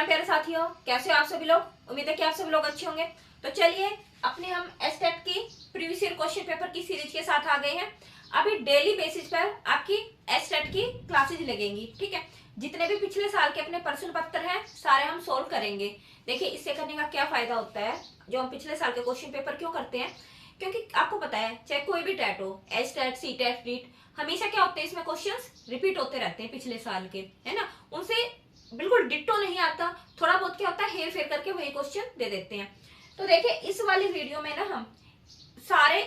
राम प्यारे साथियों, कैसे हो आप सभी लोग। उम्मीद है कि आप सभी लोग अच्छे होंगे। तो चलिए अपने हम एस्टेट की प्रीवियस ईयर क्वेश्चन पेपर की सीरीज के साथ आ गए हैं। अभी डेली बेसिस पर आपकी एस्टेट की क्लासेज लगेंगी, ठीक है। जितने भी पिछले साल के अपने प्रश्न पत्र हैं सारे हम सोल्व करेंगे। देखिए इससे करने का क्या फायदा होता है, जो हम पिछले साल के क्वेश्चन पेपर क्यों करते हैं, क्योंकि आपको पता है चाहे कोई भी टेट हो, एस्टेट, सीटेट, रीट, हमेशा क्या होते हैं इसमें क्वेश्चंस रिपीट होते रहते हैं पिछले साल के, है ना। उनसे बिल्कुल डिट्टो नहीं आता, थोड़ा बहुत क्या होता है हेर फेर करके वही क्वेश्चन दे देते हैं। तो देखिए इस वाली वीडियो में ना हम सारे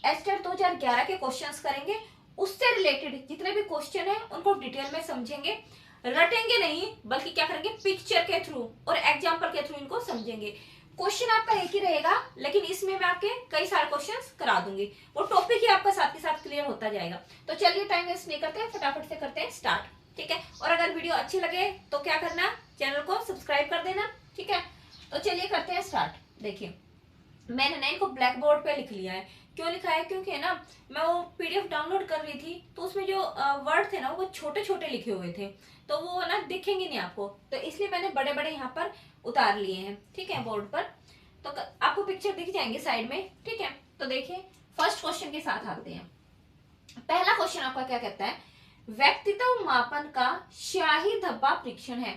एस्टेट 2011 के क्वेश्चंस करेंगे। उससे रिलेटेड जितने भी क्वेश्चन है उनको डिटेल में समझेंगे, रटेंगे नहीं बल्कि क्या करेंगे पिक्चर के थ्रू और एग्जाम्पल के थ्रू इनको समझेंगे। क्वेश्चन आपका एक ही रहेगा लेकिन इसमें मैं आपके कई सारे क्वेश्चंस करा दूंगी, वो टॉपिक ही आपका साथ के साथ क्लियर होता जाएगा। तो चलिए टाइम वेस्ट नहीं करते, फटाफट से करते हैं स्टार्ट, ठीक है। और अगर वीडियो अच्छी लगे तो क्या करना, चैनल को सब्सक्राइब कर देना, ठीक है। तो चलिए करते हैं स्टार्ट। देखिए मैंने ना इनको ब्लैक बोर्ड पे लिख लिया है। क्यों लिखा है, क्योंकि है ना मैं वो पीडीएफ डाउनलोड कर रही थी तो उसमें जो वर्ड थे ना वो छोटे छोटे लिखे हुए थे, तो वो ना दिखेंगे नहीं आपको, तो इसलिए मैंने बड़े बड़े यहाँ पर उतार लिए हैं, ठीक है, बोर्ड पर। तो आपको पिक्चर दिख जाएंगे साइड में, ठीक है। तो देखिए फर्स्ट क्वेश्चन के साथ आते हैं। पहला क्वेश्चन आपका क्या कहता है, व्यक्तित्व मापन का शाही धब्बा परीक्षण है।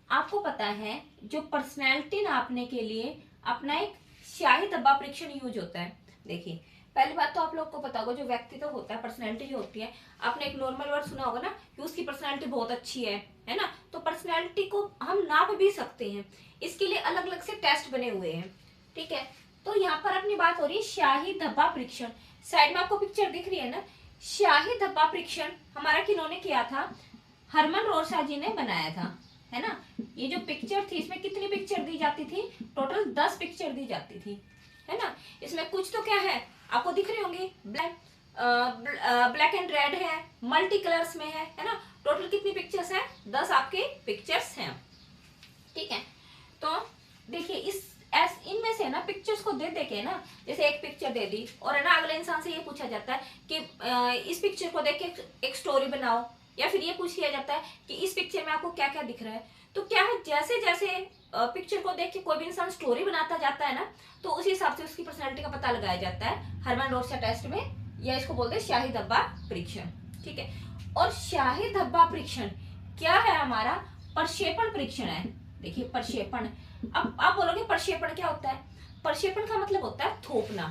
आपको पता है जो पर्सनैलिटी नापने के लिए अपना एक शाही धब्बा परीक्षण यूज होता है। देखिए पहली बात तो आप लोग को पता होगा जो व्यक्तित्व होता है, पर्सनैलिटी जो होती है, आपने एक नॉर्मल वर्ड सुना होगा ना कि उसकी पर्सनैलिटी बहुत अच्छी है ना। तो पर्सनैलिटी को हम नाप भी सकते हैं, इसके लिए अलग अलग से टेस्ट बने हुए हैं, ठीक है। तो यहाँ पर अपनी बात हो रही है शाही धब्बा परीक्षण। साइड में आपको पिक्चर दिख रही है ना। शाही धब्बा परीक्षण हमारा किन्होंने किया था, हरमन रोरसा जी ने बनाया था, है ना। ये जो पिक्चर थी इसमें कितनी पिक्चर दी जाती थी, टोटल 10 पिक्चर दी जाती थी, है ना। इसमें कुछ तो क्या है आपको दिख रही होंगी, ब्लैक एंड रेड है, मल्टी कलर्स में है ना। टोटल कितनी पिक्चर्स है, 10 आपके पिक्चर्स हैं, ठीक है। तो देखिए इनमें से ना पिक्चर्स को दे दे के ना, जैसे एक पिक्चर दे दी और है ना अगले इंसान से ये पूछा जाता है कि इस पिक्चर को देख के एक स्टोरी बनाओ, या फिर ये पूछ लिया जाता है कि इस पिक्चर में आपको क्या क्या दिख रहा है। तो क्या है जैसे जैसे पिक्चर को देख के कोई भी इंसान स्टोरी बनाता जाता है ना, तो उसी हिसाब से उसकी पर्सनैलिटी का पता लगाया जाता है हरमन रोरसा टेस्ट में, या इसको बोलते हैं शाही धब्बा परीक्षण, ठीक है। और शाही धब्बा परीक्षण क्या है, हमारा प्रक्षेपण परीक्षण है। देखिए प्रक्षेपण, अब आप बोलोगे प्रक्षेपण क्या होता है, प्रक्षेपण का मतलब होता है थोपना।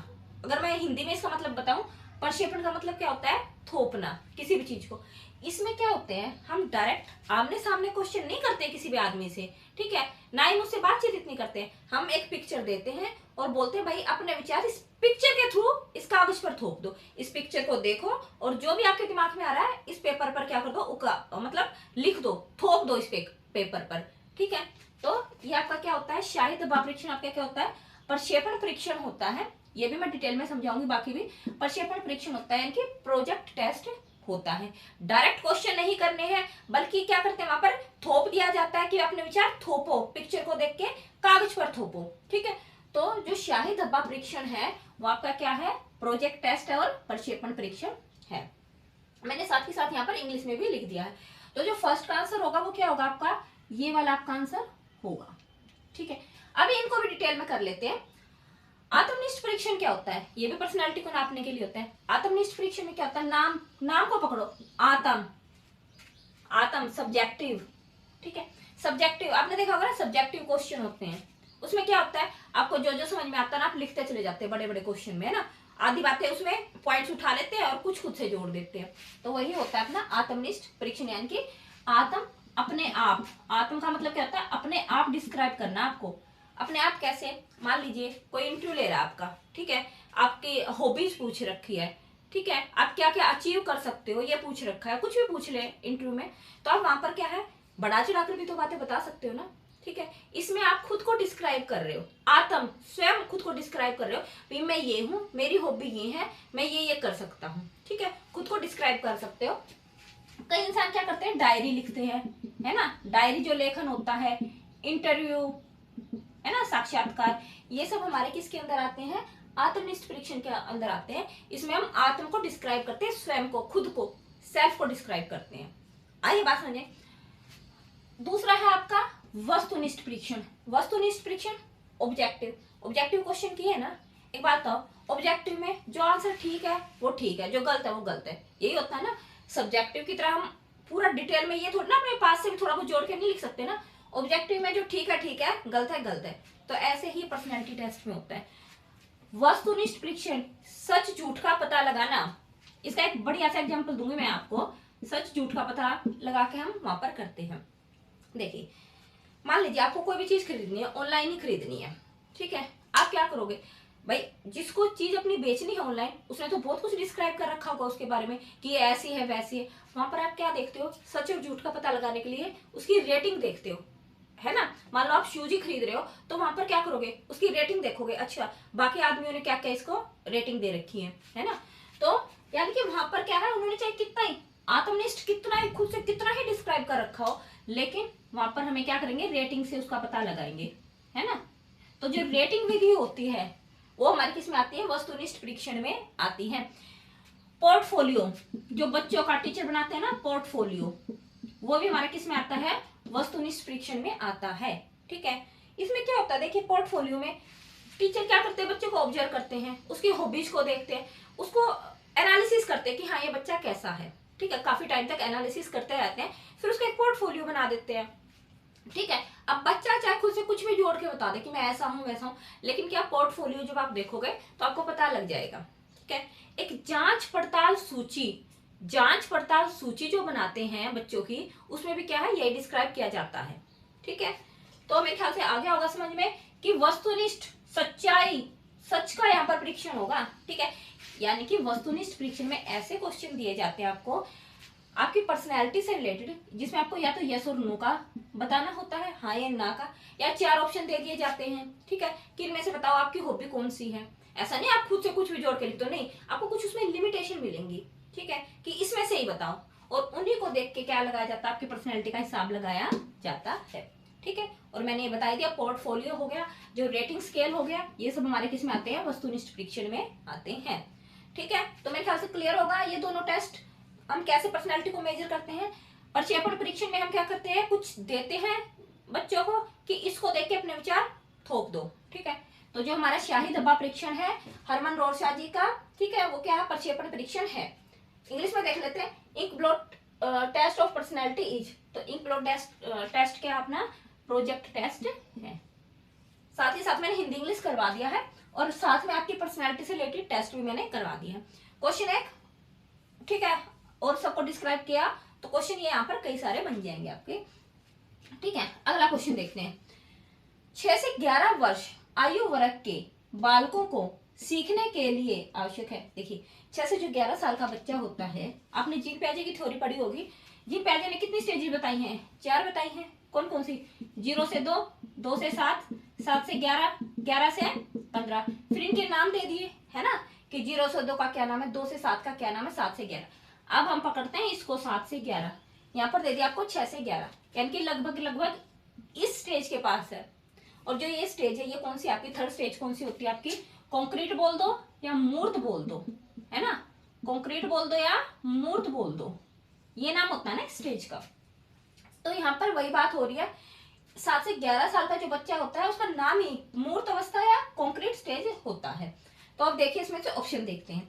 अगर मैं हिंदी में इसका मतलब बताऊं, प्रक्षेपण का मतलब क्या होता है, थोपना किसी भी चीज को। इसमें क्या होते हैं, हम डायरेक्ट आमने सामने क्वेश्चन नहीं करते किसी भी आदमी से, ठीक है, ना ही मुझसे बातचीत इतनी करते हैं। हम एक पिक्चर देते हैं और बोलते हैं भाई अपने विचार इस पिक्चर के थ्रू इस कागज पर थोप दो, इस पिक्चर को देखो और जो भी आपके दिमाग में आ रहा है इस पेपर पर क्या कर दो, मतलब लिख दो, थोप दो इस पेपर पर, ठीक है। तो ये आपका क्या होता है, शाही धब्बा परीक्षण आपका क्या होता है, प्रक्षेपण परीक्षण होता है। ये भी मैं डिटेल में समझाऊंगी, बाकी भी प्रक्षेपण परीक्षण होता है, इनकी प्रोजेक्ट टेस्ट होता है। डायरेक्ट क्वेश्चन नहीं करने हैं बल्कि क्या करते हैं वहां पर थोप दिया जाता है कि अपने विचार थोपो, पिक्चर को देख के कागज पर थोपो, ठीक है। तो जो शाही धब्बा परीक्षण है वो आपका क्या है, प्रोजेक्ट टेस्ट है और प्रक्षेपण परीक्षण है। मैंने साथ ही साथ यहाँ पर इंग्लिश में भी लिख दिया है। तो जो फर्स्ट का आंसर होगा वो क्या होगा आपका, ये वाला आपका आंसर होगा, ठीक है। अभी इनको भी डिटेल में कर लेते हैं। आत्मनिष्ठ परीक्षण क्या होता है, ये भी पर्सनालिटी को नापने के लिए होता है। आत्मनिष्ठ परीक्षण में क्या होता है, नाम को पकड़ो, आत्म सब्जेक्टिव, ठीक है। सब्जेक्टिव आपने देखा होगा ना, सब्जेक्टिव क्वेश्चन होते हैं, उसमें क्या होता है आपको जो जो समझ में आता है ना आप लिखते चले जाते हैं बड़े बड़े क्वेश्चन में, है ना। आधी बातें उसमें पॉइंट्स उठा लेते हैं और कुछ खुद से जोड़ देते हैं। तो वही होता है अपना आत्मनिष्ठ परीक्षण, यानी कि आत्म अपने आप, आत्म का मतलब क्या होता है अपने आप डिस्क्राइब करना, आपको अपने आप कैसे, मान लीजिए कोई इंटरव्यू ले रहा है आपका, ठीक है, आपकी हॉबीज पूछ रखी है, ठीक है, आप क्या क्या अचीव कर सकते हो ये पूछ रखा है, कुछ भी पूछ ले इंटरव्यू में, तो आप वहां पर क्या है बढ़ा चढ़ाकर भी तो बातें बता सकते हो ना, ठीक है। इसमें आप खुद को डिस्क्राइब कर रहे हो, आत्म स्वयं खुद को डिस्क्राइब कर रहे हो, भाई मैं ये हूँ, मेरी हॉबी ये है, मैं ये कर सकता हूँ, ठीक है, खुद को डिस्क्राइब कर सकते हो। कई इंसान क्या करते हैं डायरी लिखते हैं, है ना, डायरी जो लेखन होता है, इंटरव्यू, है ना, साक्षात्कार, ये सब हमारे किसके अंदर आते हैं, आत्मनिष्ठ परीक्षण के अंदर आते हैं। इसमें हम आत्म को डिस्क्राइब करते हैं, स्वयं को, खुद को, सेल्फ को डिस्क्राइब करते हैं। आइए बात समझे। दूसरा है आपका वस्तुनिष्ठ परीक्षण, वस्तुनिष्ठ परीक्षण ऑब्जेक्टिव, ऑब्जेक्टिव क्वेश्चन किए ना। एक बात बताओ, ऑब्जेक्टिव में जो आंसर ठीक है वो ठीक है, जो गलत है वो गलत है, यही होता है ना। सब्जेक्टिव की तरह हम पूरा डिटेल में ये थोड़ा ना अपने पास से भी थोड़ा बहुत जोड़ के नहीं लिख सकते ना। ऑब्जेक्टिव में जो ठीक है, गलत है गलत है। तो ऐसे ही पर्सनैलिटी टेस्ट में होता है। वस्तुनिष्ठ परीक्षण, सच झूठ का पता लगाना। इसका एक बढ़िया सा एग्जाम्पल दूंगी मैं आपको। सच झूठ का पता लगा के हम वहां पर करते हैं। देखिए, मान लीजिए आपको कोई भी चीज खरीदनी है, ऑनलाइन ही खरीदनी है, ठीक है। आप क्या करोगे भाई, जिसको चीज अपनी बेचनी है ऑनलाइन, उसने तो बहुत कुछ डिस्क्राइब कर रखा होगा उसके बारे में कि ये ऐसी है वैसी है। वहां पर आप क्या देखते हो, सच और झूठ का पता लगाने के लिए उसकी रेटिंग देखते हो, है ना। मान लो आप शूज ही खरीद रहे हो, तो वहां पर क्या करोगे, उसकी रेटिंग देखोगे। अच्छा, बाकी आदमियों ने क्या क्या इसको रेटिंग दे रखी है ना। तो यानी कि वहां पर क्या है, उन्होंने चाहे कितना ही आत्मनिष्ठ, कितना ही खुद से कितना ही डिस्क्राइब कर रखा हो, लेकिन वहां पर हमें क्या करेंगे, रेटिंग से उसका पता लगाएंगे, है ना। तो जो रेटिंग विधि होती है वो हमारे किस में आती है, वस्तुनिष्ठ परीक्षण में आती है। पोर्टफोलियो, जो बच्चों का टीचर बनाते हैं ना पोर्टफोलियो, वो भी हमारे किस में आता है, वस्तुनिष्ठ परीक्षण में आता है, ठीक है। इसमें क्या होता है, देखिए पोर्टफोलियो में टीचर क्या करते हैं, बच्चे को ऑब्जर्व करते हैं, उसकी हॉबीज को देखते हैं, उसको एनालिसिस करते हैं कि हाँ ये बच्चा कैसा है, ठीक है। काफी टाइम तक एनालिसिस करते रहते हैं, फिर उसका एक पोर्टफोलियो बना देते हैं, ठीक है। अब बच्चा चाहे खुद से कुछ भी जोड़ के बता दे कि मैं ऐसा हूं वैसा हूं, लेकिन क्या पोर्टफोलियो जब आप देखोगे तो आपको पता लग जाएगा, ठीक है। एक जांच पड़ताल सूची, जांच पड़ताल सूची जो बनाते हैं बच्चों की, उसमें भी क्या है, यही डिस्क्राइब किया जाता है, ठीक है। तो मेरे ख्याल से आ गया होगा समझ में कि वस्तुनिष्ठ, सच्चाई, सच का यहाँ पर परीक्षण होगा, ठीक है। यानी कि वस्तुनिष्ठ परीक्षण में ऐसे क्वेश्चन दिए जाते हैं आपको आपकी पर्सनैलिटी से रिलेटेड, जिसमें आपको या तो यस और नो का बताना होता है, हाँ या ना का, या 4 ऑप्शन दे दिए जाते हैं, ठीक है। कि इनमें से बताओ आपकी हॉबी कौन सी है। ऐसा नहीं आप खुद से कुछ भी जोड़ के लिख दो, नहीं, आपको कुछ उसमें लिमिटेशन मिलेंगी, ठीक है, कि इसमें से ही बताओ। और उन्हीं को देख के क्या लगाया जाता है, आपकी पर्सनैलिटी का हिसाब लगाया जाता है, ठीक है। और मैंने ये बता दिया, पोर्टफोलियो हो गया, जो रेटिंग स्केल हो गया, ये सब हमारे किस में आते हैं, वस्तुनिष्ठ परीक्षण में आते हैं, ठीक है। तो मेरे ख्याल से क्लियर होगा ये दोनों टेस्ट। हम कैसे पर्सनालिटी को मेजर करते हैं। प्रक्षेपण परीक्षण में हम क्या करते हैं, कुछ देते हैं बच्चों को कि इसको देख के अपने विचार थोप दो, ठीक है। तो जो हमारा शाही धब्बा परीक्षण है हरमन रोरशाह जी का, ठीक है, वो क्या है, प्रक्षेपण परीक्षण है। इंग्लिश में देख लेते हैं, ink blot test of personality is. तो इंक ब्लॉट टेस्ट क्या अपना प्रोजेक्ट टेस्ट है। साथ ही साथ मैंने हिंदी इंग्लिश करवा दिया है, और साथ में आपकी पर्सनैलिटी से रिलेटेड टेस्ट भी मैंने करवा दिया है। क्वेश्चन 1, ठीक है, और सबको डिस्क्राइब किया, तो क्वेश्चन ये यहाँ पर कई सारे बन जाएंगे आपके, ठीक है। अगला क्वेश्चन देखते हैं। 6 से 11 वर्ष आयु वर्ग के बालकों को सीखने के लिए आवश्यक है। देखिए 6 से जो 11 साल का बच्चा होता है, आपने जीन पियाजे की थ्योरी पढ़ी होगी। जीन पियाजे ने कितनी स्टेजेस बताई हैं, 4 बताई हैं। कौन कौन सी, 0 से 2, 2 से 7, 7 से 11, 11 से 15। फिर इनके नाम दे दिए, है ना, कि 0 से 2 का क्या नाम है, 2 से 7 का क्या नाम है, 7 से 11। अब हम पकड़ते हैं इसको 7 से 11, यहाँ पर दे दिया आपको 6 से 11, यानी कि लगभग लगभग इस स्टेज के पास है। और जो ये स्टेज है, ये कौन सी आपकी थर्ड स्टेज कौन सी होती है आपकी, कॉन्क्रीट बोल दो या मूर्त बोल दो, है ना, कॉन्क्रीट बोल दो या मूर्त बोल दो, ये नाम होता है ना स्टेज का। तो यहाँ पर वही बात हो रही है, 7 से 11 साल का जो बच्चा होता है उसका नाम ही मूर्त अवस्था या कॉन्क्रीट स्टेज होता है। तो अब देखिए इसमें से ऑप्शन देखते हैं।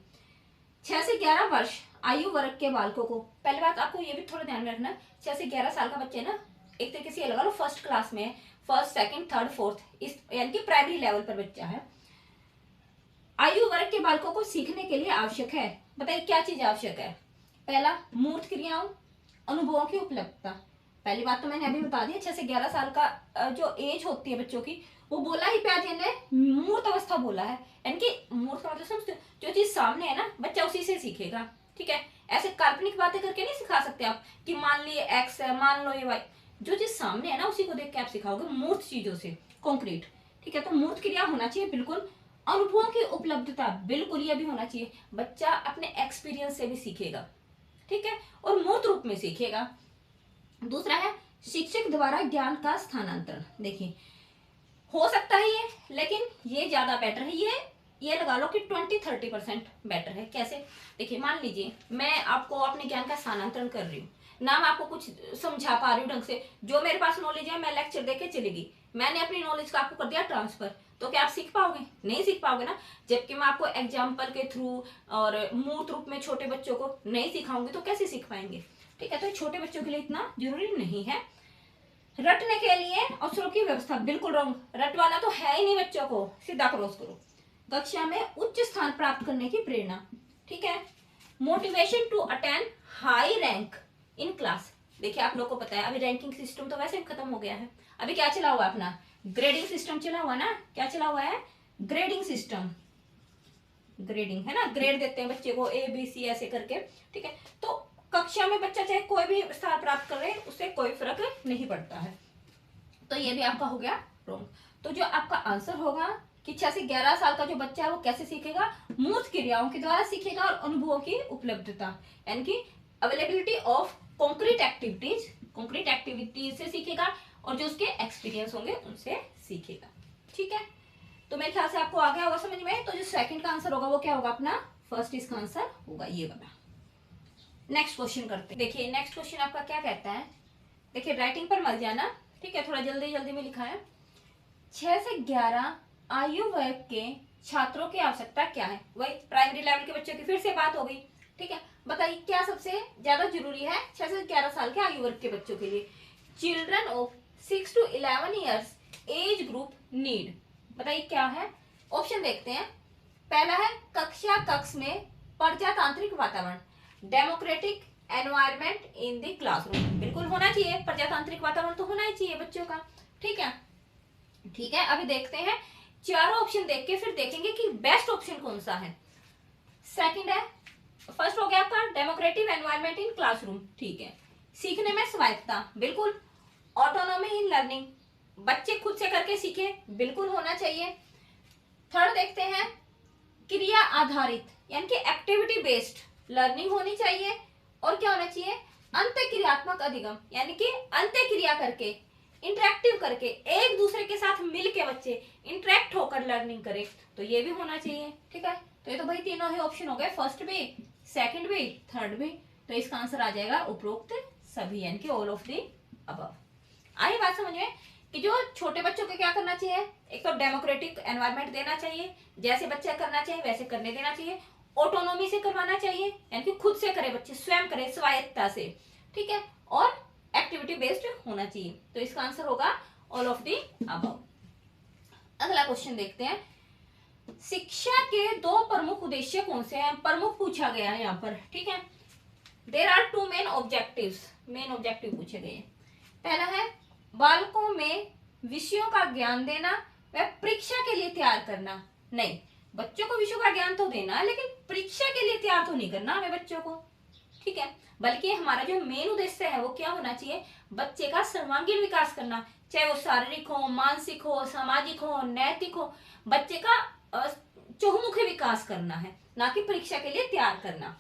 6 से 11 वर्ष आयु वर्ग के बालकों को, पहली बात आपको ये भी थोड़ा ध्यान में रखना, 6 से 11 साल का बच्चा ना, एक तरीके से ये लगा लो फर्स्ट क्लास में, फर्स्ट सेकंड थर्ड फोर्थ, इस यानी कि प्राइमरी लेवल पर बच्चा है। आयु वर्ग के बालकों को सीखने के लिए आवश्यक है, बताइए क्या चीज आवश्यक है। पहला, मूर्त क्रियाओं, अनुभवों की उपलब्धता। पहली बात तो मैंने अभी बता दी, 6 से 11 साल का जो एज होती है बच्चों की, वो बोला ही पियाजे ने मूर्त अवस्था बोला है, यानी कि मूर्त का मतलब समझते हो, जो चीज सामने है ना बच्चा उसी से सीखेगा, ठीक है। ऐसे काल्पनिक बातें करके नहीं सिखा सकते आप कि मान लिए एक्स है, मान लो ये वाई, जो चीज सामने है ना उसी को देख के आप सिखाओगे, मूर्त चीजों से, कॉन्क्रीट, ठीक है। तो मूर्त क्रिया होना चाहिए बिल्कुल, अनुभवों की उपलब्धता बिल्कुल ये भी होना चाहिए, बच्चा अपने एक्सपीरियंस से भी सीखेगा, ठीक है, और मूर्त रूप में सीखेगा। दूसरा है शिक्षक द्वारा ज्ञान का स्थानांतरण। देखिए हो सकता है ये, लेकिन ये ज्यादा बेटर है, ये लगा लो कि 20-30% बेटर है। कैसे, देखिए मान लीजिए मैं आपको अपने ज्ञान का स्थानांतरण कर रही हूँ, ना मैं आपको कुछ समझा पा रही हूँ ढंग से। जो मेरे पास नॉलेज है मैं लेक्चर देके चलेगी, मैंने अपनी नॉलेज का आपको कर दिया ट्रांसफर, तो क्या आप सीख पाओगे? नहीं सीख पाओगे ना। जबकि मैं आपको एग्जाम्पल के थ्रू और मूर्त रूप में छोटे बच्चों को नहीं सिखाऊंगी तो कैसे सीख पाएंगे? ठीक है, तो छोटे बच्चों के लिए इतना जरूरी नहीं है। रटने के लिए अवसरों की व्यवस्था, बिल्कुल रॉन्ग। रटवाना तो है ही नहीं बच्चों को, सीधा क्रॉस करो। कक्षा में उच्च स्थान प्राप्त करने की प्रेरणा, ठीक है। Motivation to attend high rank in class. देखिए आप लोग को पता है अभी रैंकिंग सिस्टम तो वैसे खत्म हो गया है, अभी क्या चला हुआ अपना ग्रेडिंग सिस्टम चला हुआ ना। क्या चला हुआ है? Grading system. ग्रेडिंग है ना, ग्रेड देते हैं बच्चे को ABC ऐसे करके, ठीक है। तो कक्षा में बच्चा चाहे कोई भी स्थान प्राप्त कर रहे उससे कोई फर्क नहीं पड़ता है। तो ये भी आपका हो गया रॉन्ग। तो जो आपका आंसर होगा कि 6 से 11 साल का जो बच्चा है वो कैसे सीखेगा? मूर्त क्रियाओं के द्वारा सीखेगा और अनुभवों की उपलब्धता, यानी कि अवेलेबिलिटी ऑफ कॉन्क्रीट एक्टिविटीज से सीखेगा और जो उसके एक्सपीरियंस होंगे उनसे सीखेगा। ठीक है, तो मेरे ख्याल से आपको आ गया होगा समझ में। तो जो सेकंड का आंसर होगा वो क्या होगा अपना? फर्स्ट इसका आंसर होगा ये वाला। नेक्स्ट क्वेश्चन करते हैं। देखिए नेक्स्ट क्वेश्चन आपका क्या कहता है, देखिए राइटिंग पर मत जाना, ठीक है, थोड़ा जल्दी जल्दी में लिखा है। 6 से 11 आयु वर्ग के छात्रों की आवश्यकता क्या है? वही प्राइमरी लेवल के बच्चों की फिर से बात हो गई, ठीक है। बताइए क्या सबसे ज्यादा जरूरी है 6 से 11 साल के आयु वर्ग के बच्चों के लिए? Children of 6 to 11 years age group need, बताइए क्या है? ऑप्शन देखते हैं। पहला है कक्षा कक्ष में प्रजातांत्रिक वातावरण, democratic environment in the classroom, बिल्कुल होना चाहिए, प्रजातांत्रिक वातावरण तो होना ही चाहिए बच्चों का, ठीक है। ठीक है, अभी देखते हैं चारों ऑप्शन देख के फिर देखेंगे कि बेस्ट ऑप्शन कौन सा है। सेकंड है, फर्स्ट हो गया आपका डेमोक्रेटिक एनवायरमेंट इन क्लासरूम, ठीक है। सीखने में स्वायत्ता, बिल्कुल। ऑटोनॉमी इन लर्निंग, बच्चे खुद से करके सीखे, बिल्कुल होना चाहिए। थर्ड देखते हैं क्रिया आधारित यानी कि एक्टिविटी बेस्ड लर्निंग होनी चाहिए। और क्या होना चाहिए? अंतःक्रियात्मक अधिगम, यानी कि अंत्य क्रिया करके, इंटरेक्टिव करके, एक दूसरे के साथ मिलके बच्चे इंटरेक्ट होकर लर्निंग करें, तो ये भी होना चाहिए, ठीक है। तो ये तो भाई तीनों ही ऑप्शन हो गए, फर्स्ट भी, सेकंड भी, थर्ड भी। तो इसका आंसर आ जाएगा उपरोक्त सभी, यानी कि ऑल ऑफ दी अबव। आई बात समझ में कि जो छोटे बच्चों को क्या करना चाहिए? एक तो डेमोक्रेटिक एनवायरनमेंट देना चाहिए, जैसे बच्चा करना चाहिए वैसे करने देना चाहिए। ऑटोनॉमी से करवाना चाहिए, यानी कि खुद से करे बच्चे, स्वयं करे, स्वायत्ता से, ठीक है। और एक्टिविटी बेस्ड होना चाहिए। तो इसका आंसर होगा ऑल ऑफ दी अबव। अगला क्वेश्चन देखते हैं। शिक्षा के दो प्रमुख उद्देश्य कौन से हैं? प्रमुख पूछा गया है यहाँ पर, ठीक है। There are two main objectives, main objective पूछे गए। पहला है बालकों में विषयों का ज्ञान देना व परीक्षा के लिए तैयार करना। नहीं, बच्चों को विषयों का ज्ञान तो देना है लेकिन परीक्षा के लिए तैयार तो नहीं करना हमें बच्चों को, ठीक है। बल्कि हमारा जो मेन उद्देश्य है वो क्या होना चाहिए? बच्चे का सर्वांगीण विकास करना, चाहे वो शारीरिक हो, मानसिक हो, सामाजिक हो, नैतिक हो, बच्चे का चहुमुखी विकास करना है, ना कि परीक्षा के लिए तैयार करना।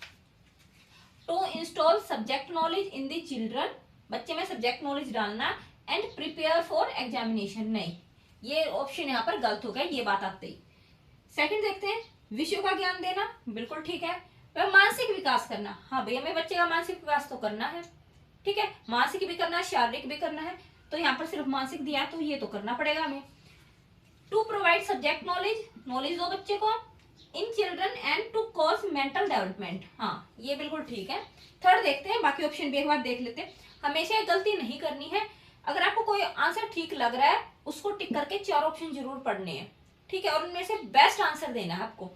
To install subject knowledge in the children, बच्चे में सब्जेक्ट नॉलेज डालना, एंड प्रिपेयर फॉर एग्जामिनेशन। नहीं, ये ऑप्शन यहाँ पर गलत हो गया, ये बात आते ही। सेकंड देखते हैं, विषयों का ज्ञान देना, बिल्कुल ठीक है। वह मानसिक विकास करना, हाँ भाई हमें बच्चे का मानसिक विकास तो करना है, ठीक है। मानसिक भी करना है, शारीरिक भी करना है, तो यहाँ पर सिर्फ मानसिक दिया तो ये तो करना पड़ेगा हमें। To provide subject knowledge, knowledge दो बच्चे को in children and to cause mental development, हाँ ये बिल्कुल ठीक है। थर्ड देखते हैं, बाकी ऑप्शन भी एक बार देख लेते हैं। हमेशा गलती नहीं करनी है, अगर आपको कोई आंसर ठीक लग रहा है उसको टिक करके चार ऑप्शन जरूर पढ़ने हैं, ठीक है, और उनमें से बेस्ट आंसर देना है आपको।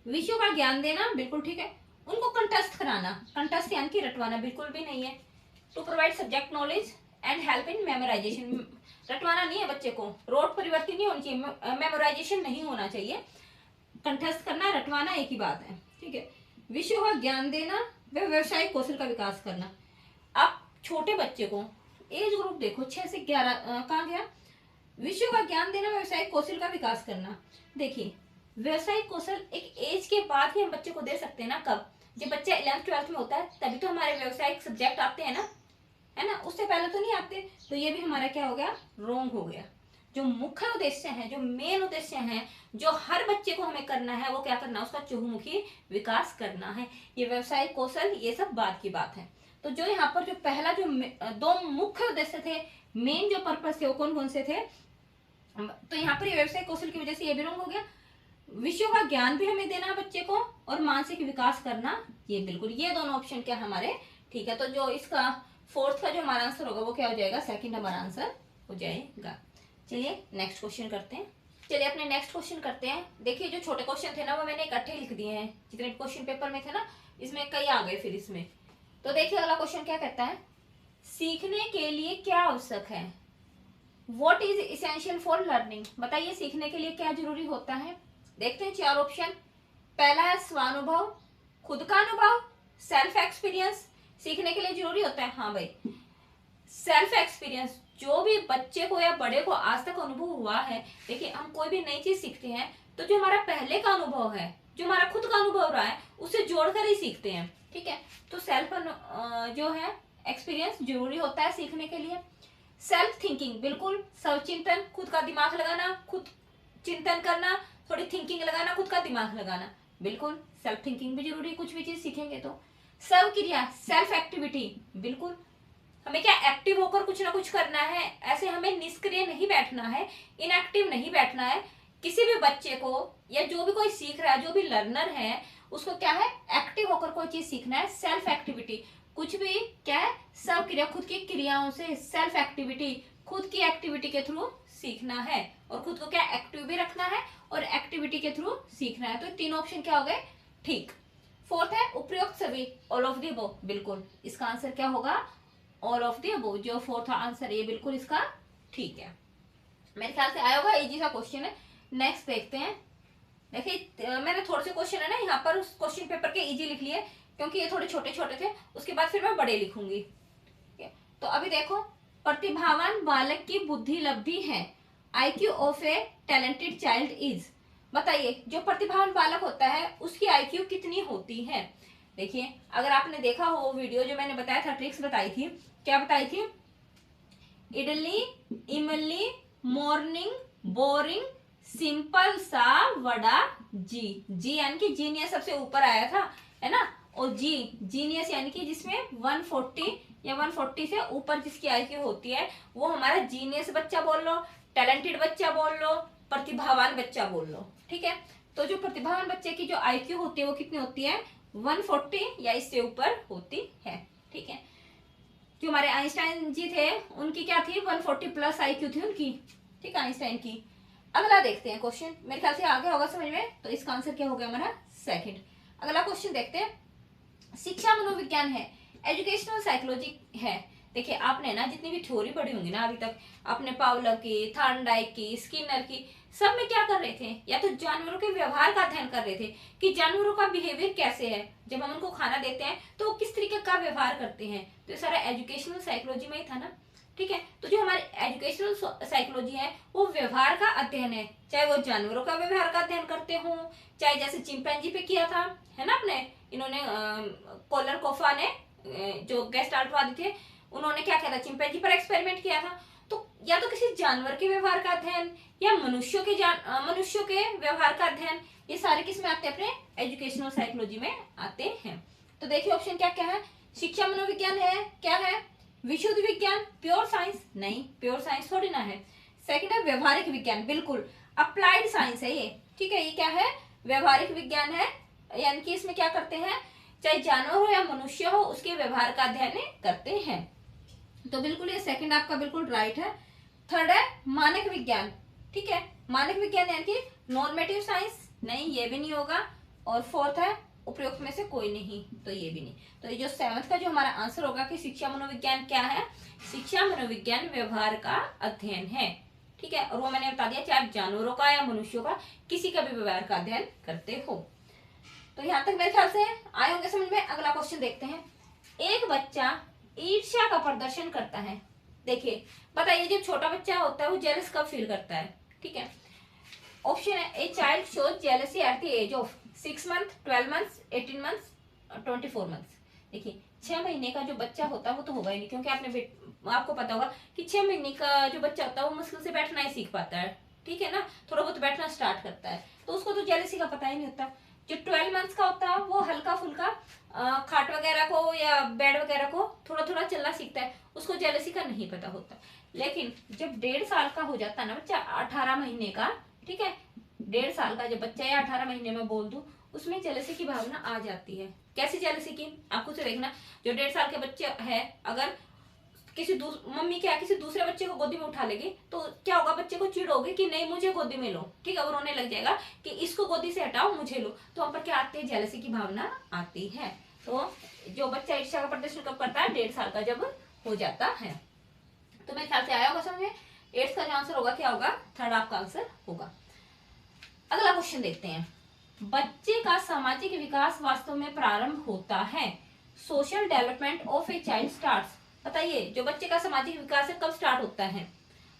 विषयों का ज्ञान देना, बिल्कुल ठीक है। उनको कंटेस्ट कराना, कंटेस्ट यानी कि रटवाना बिल्कुल भी नहीं है। To provide subject knowledge and help in memorization, रटवाना नहीं है बच्चे को, रोट परिवर्तन नहीं होनी चाहिए, मेमोराइजेशन नहीं होना चाहिए। कंठस्थ करना, रटवाना एक ही बात है, ठीक है। विषयों का ज्ञान देना व व्यवसायिक कौशल का विकास करना। आप छोटे बच्चे को एज ग्रुप देखो 6 से 11 कहाँ गया? विषयों का ज्ञान देना, व्यवसायिक कौशल का विकास करना। देखिए व्यवसायिक कौशल एक एज के बाद ही हम बच्चे को दे सकते हैं ना, कब? जब बच्चा 11th 12th में होता है तभी तो हमारे व्यवसायिक सब्जेक्ट आते हैं ना, है ना, उससे पहले तो नहीं आते। तो ये भी हमारा क्या हो गया? रॉन्ग हो गया। जो मुख्य उद्देश्य है, जो मेन उद्देश्य है, जो हर बच्चे को हमें करना है वो क्या करना है? उसका चहुमुखी विकास करना है। ये व्यवसायिक कौशल ये सब बात की बात है। तो जो यहाँ पर जो पहला जो दो मुख्य उद्देश्य थे, मेन जो पर्पस थे, वो कौन कौन से थे? तो यहाँ पर व्यवसायिक कौशल की वजह से ये भी रंग हो गया, विषयों का ज्ञान भी हमें देना बच्चे को और मानसिक विकास करना, ये बिल्कुल, ये दोनों ऑप्शन क्या हमारे ठीक है। तो जो इसका फोर्थ का जो हमारा आंसर होगा वो क्या हो जाएगा? सेकंड हमारा आंसर हो जाएगा। चलिए नेक्स्ट क्वेश्चन करते हैं। चलिए अपने नेक्स्ट क्वेश्चन करते हैं। देखिए जो छोटे क्वेश्चन थे ना वो मैंने इकट्ठे लिख दिए हैं, जितने क्वेश्चन पेपर में थे ना इसमें कई आ गए फिर इसमें। तो देखिए अगला क्वेश्चन क्या कहता है, सीखने के लिए क्या आवश्यक है? What is essential for learning? बताइए सीखने के लिए क्या जरूरी होता है? देखते हैं चार ऑप्शन। पहला है स्वानुभव, खुद का अनुभव, सेल्फ एक्सपीरियंस। सीखने के लिए जरूरी होता है, हाँ भाई, सेल्फ एक्सपीरियंस। जो भी बच्चे को या बड़े को आज तक अनुभव हुआ है, देखिए हम कोई भी नई चीज सीखते हैं तो जो हमारा पहले का अनुभव है, जो हमारा खुद का अनुभव रहा है, उससे जोड़कर ही सीखते हैं, ठीक है। तो सेल्फ जो है एक्सपीरियंस जरूरी होता है सीखने के लिए। सेल्फ थिंकिंग, बिल्कुल स्वचिंतन, खुद का दिमाग लगाना, खुद चिंतन करना, थोड़ी थिंकिंग लगाना, खुद का दिमाग लगाना, बिल्कुल सेल्फ थिंकिंग भी जरूरी है कुछ भी चीज सीखेंगे तो। सर्व क्रिया, सेल्फ एक्टिविटी, बिल्कुल हमें क्या एक्टिव होकर कुछ ना कुछ करना है, ऐसे हमें निष्क्रिय नहीं बैठना है, इनएक्टिव नहीं बैठना है। किसी भी बच्चे को या जो भी कोई सीख रहा है, जो भी लर्नर है, उसको क्या है एक्टिव होकर कोई चीज सीखना है। सेल्फ एक्टिविटी, कुछ भी क्या है सर्व क्रिया, खुद की क्रियाओं से, सेल्फ एक्टिविटी, खुद की एक्टिविटी के थ्रू सीखना है और खुद को क्या एक्टिव भी रखना है और एक्टिविटी के थ्रू सीखना है। तो तीन ऑप्शन क्या हो गए ठीक। फोर्थ है उपयुक्त सभी, ऑल ऑफ द अबव, बिल्कुल इसका आंसर क्या होगा? All of the above. जो फोर्थ आंसर है बिल्कुल इसका ठीक है। मेरे ख्याल से आया होगा, इजी सा क्वेश्चन है। नेक्स्ट देखते हैं। देखिए मैंने थोड़े से क्वेश्चन है ना यहाँ पर उस क्वेश्चन पेपर के इजी लिख लिए, क्योंकि ये थोड़े छोटे छोटे थे, उसके बाद फिर मैं बड़े लिखूंगी। तो अभी देखो, प्रतिभावान बालक की बुद्धि लब्धि है, IQ of A talented child is. बताइए जो प्रतिभावान बालक होता है उसकी आईक्यू कितनी होती है? देखिए अगर आपने देखा हो वीडियो जो मैंने बताया था, ट्रिक्स बताई थी, क्या बताई थी? इडली, इमली, मॉर्निंग, बोरिंग, सिंपल सा वड़ा, जी यानी कि जीनियस सबसे ऊपर आया था, है ना। और जीनियस यानी कि जिसमें 140 या 140 से ऊपर जिसकी आईक्यू होती है वो हमारा जीनियस बच्चा बोल लो, टैलेंटेड बच्चा बोल लो, प्रतिभावान बच्चा बोल लो, ठीक है। तो जो प्रतिभावान बच्चे की जो आईक्यू होती है वो कितनी होती है? 140 या इससे ऊपर होती है, ठीक है। जो हमारे आइंस्टाइन जी थे उनकी क्या थी? 140 प्लस आईक्यू थी उनकी, ठीक है, आइंस्टाइन की। अगला देखते हैं क्वेश्चन, मेरे ख्याल से आगे होगा समझ में, तो इसका आंसर क्या हो गया हमारा? सेकंड। अगला क्वेश्चन देखते हैं। शिक्षा मनोविज्ञान है, एजुकेशनल साइकोलॉजी है। देखिए आपने ना जितनी भी थ्योरी पढ़ी होंगी ना अभी तक, आपने पावलव की, थॉर्नडाइक की, स्किनर की, सब में क्या कर रहे थे? या तो जानवरों के व्यवहार का अध्ययन कर रहे थे कि जानवरों का बिहेवियर कैसे है, जब हम उनको खाना देते हैं तो वो किस तरीके का व्यवहार करते हैं। तो ये सारा एजुकेशनल साइकोलॉजी में ही था ना, ठीक है। तो जो हमारी एजुकेशनल साइकोलॉजी है वो व्यवहार का अध्ययन है, चाहे वो जानवरों का व्यवहार का अध्ययन करते हो, चाहे जैसे चिंपैंजी पे किया था, है ना, अपने इन्होंने कॉलर कोफा ने जो गेस्ट आर्टवादी थे उन्होंने क्या किया था? चिंपैंजी पर एक्सपेरिमेंट किया था। तो या तो किसी जानवर के व्यवहार का अध्ययन या मनुष्यों के व्यवहार का अध्ययन, ये सारे किस में आते हैं? अपने एजुकेशनल साइकोलॉजी में आते हैं। तो देखिए ऑप्शन क्या क्या है? शिक्षा मनोविज्ञान है, क्या है? विशुद्ध विज्ञान, प्योर साइंस, नहीं प्योर साइंस थोड़ी ना है। सेकंड है व्यवहारिक विज्ञान, बिल्कुल अप्लाइड साइंस है ये, ठीक है। ये क्या है? व्यवहारिक विज्ञान है, यानी कि इसमें क्या करते हैं, चाहे जानवर हो या मनुष्य हो उसके व्यवहार का अध्ययन करते हैं। तो बिल्कुल ये सेकंड आपका बिल्कुल राइट है। थर्ड है मानक विज्ञान, ठीक है, मानक विज्ञान यानी कि नॉर्मेटिव साइंस, नहीं ये भी नहीं होगा। और फोर्थ है उपयुक्त में से कोई नहीं, तो ये भी नहीं। तो ये जो सेवंथ का जो हमारा आंसर होगा कि शिक्षा मनोविज्ञान क्या है? शिक्षा मनोविज्ञान व्यवहार का अध्ययन है, ठीक है। और वो मैंने बता दिया, चाहे आप जानवरों का या मनुष्यों का किसी का भी व्यवहार का अध्ययन करते हो। तो यहाँ तक मेरे ख्याल से आए होंगे समझ में। अगला क्वेश्चन देखते हैं। एक बच्चा ईर्ष्या का प्रदर्शन करता है। देखिए बताइए जब छोटा बच्चा होता है वो जेलस कब फील करता है? ठीक है, ऑप्शन है A child shows jealousy at the age of 6 month, 12 months, 18 months, 24 months. देखिए 6 महीने का जो बच्चा होता है वो तो होगा ही नहीं, क्योंकि आपको पता होगा कि 6 महीने का जो बच्चा होता है वो मुश्किल से बैठना ही सीख पाता है, ठीक है ना, थोड़ा बहुत बैठना स्टार्ट करता है, तो उसको तो जेलसी का पता ही नहीं होता। जो 12 मंथ्स का होता है वो हल्का फुल्का खाट वगैरह को या बेड वगैरह को थोड़ा थोड़ा चलना सीखता है, उसको जेलसी का नहीं पता होता। लेकिन जब 1.5 साल का हो जाता है ना बच्चा, 18 महीने का, ठीक है, 1.5 साल का जब बच्चा या 18 महीने में बोल दूं, उसमें जेलसी की भावना आ जाती है। कैसी जेलसी की, आपको से देखना, जो 1.5 साल के बच्चे है, अगर किसी मम्मी क्या किसी दूसरे बच्चे को गोदी में उठा लेगी तो क्या होगा, बच्चे को चिढ़ होगी कि नहीं मुझे गोदी में लो, ठीक है, वो रोने लग जाएगा कि इसको गोदी से हटाओ मुझे लो, तो हम पर क्या आती है, जेलसी की भावना आती है। तो जो बच्चा ईर्ष्या का प्रदर्शन कब करता है, 1.5 साल का जब हो जाता है। तो मेरे ख्याल से आया होगा समझ में। 8 का जो आंसर होगा क्या होगा, थर्ड आपका आंसर होगा। अगला क्वेश्चन देखते हैं। बच्चे का सामाजिक विकास वास्तव में प्रारंभ होता है, social development of a child starts. बताइए, जो बच्चे का सामाजिक विकास है कब स्टार्ट होता है?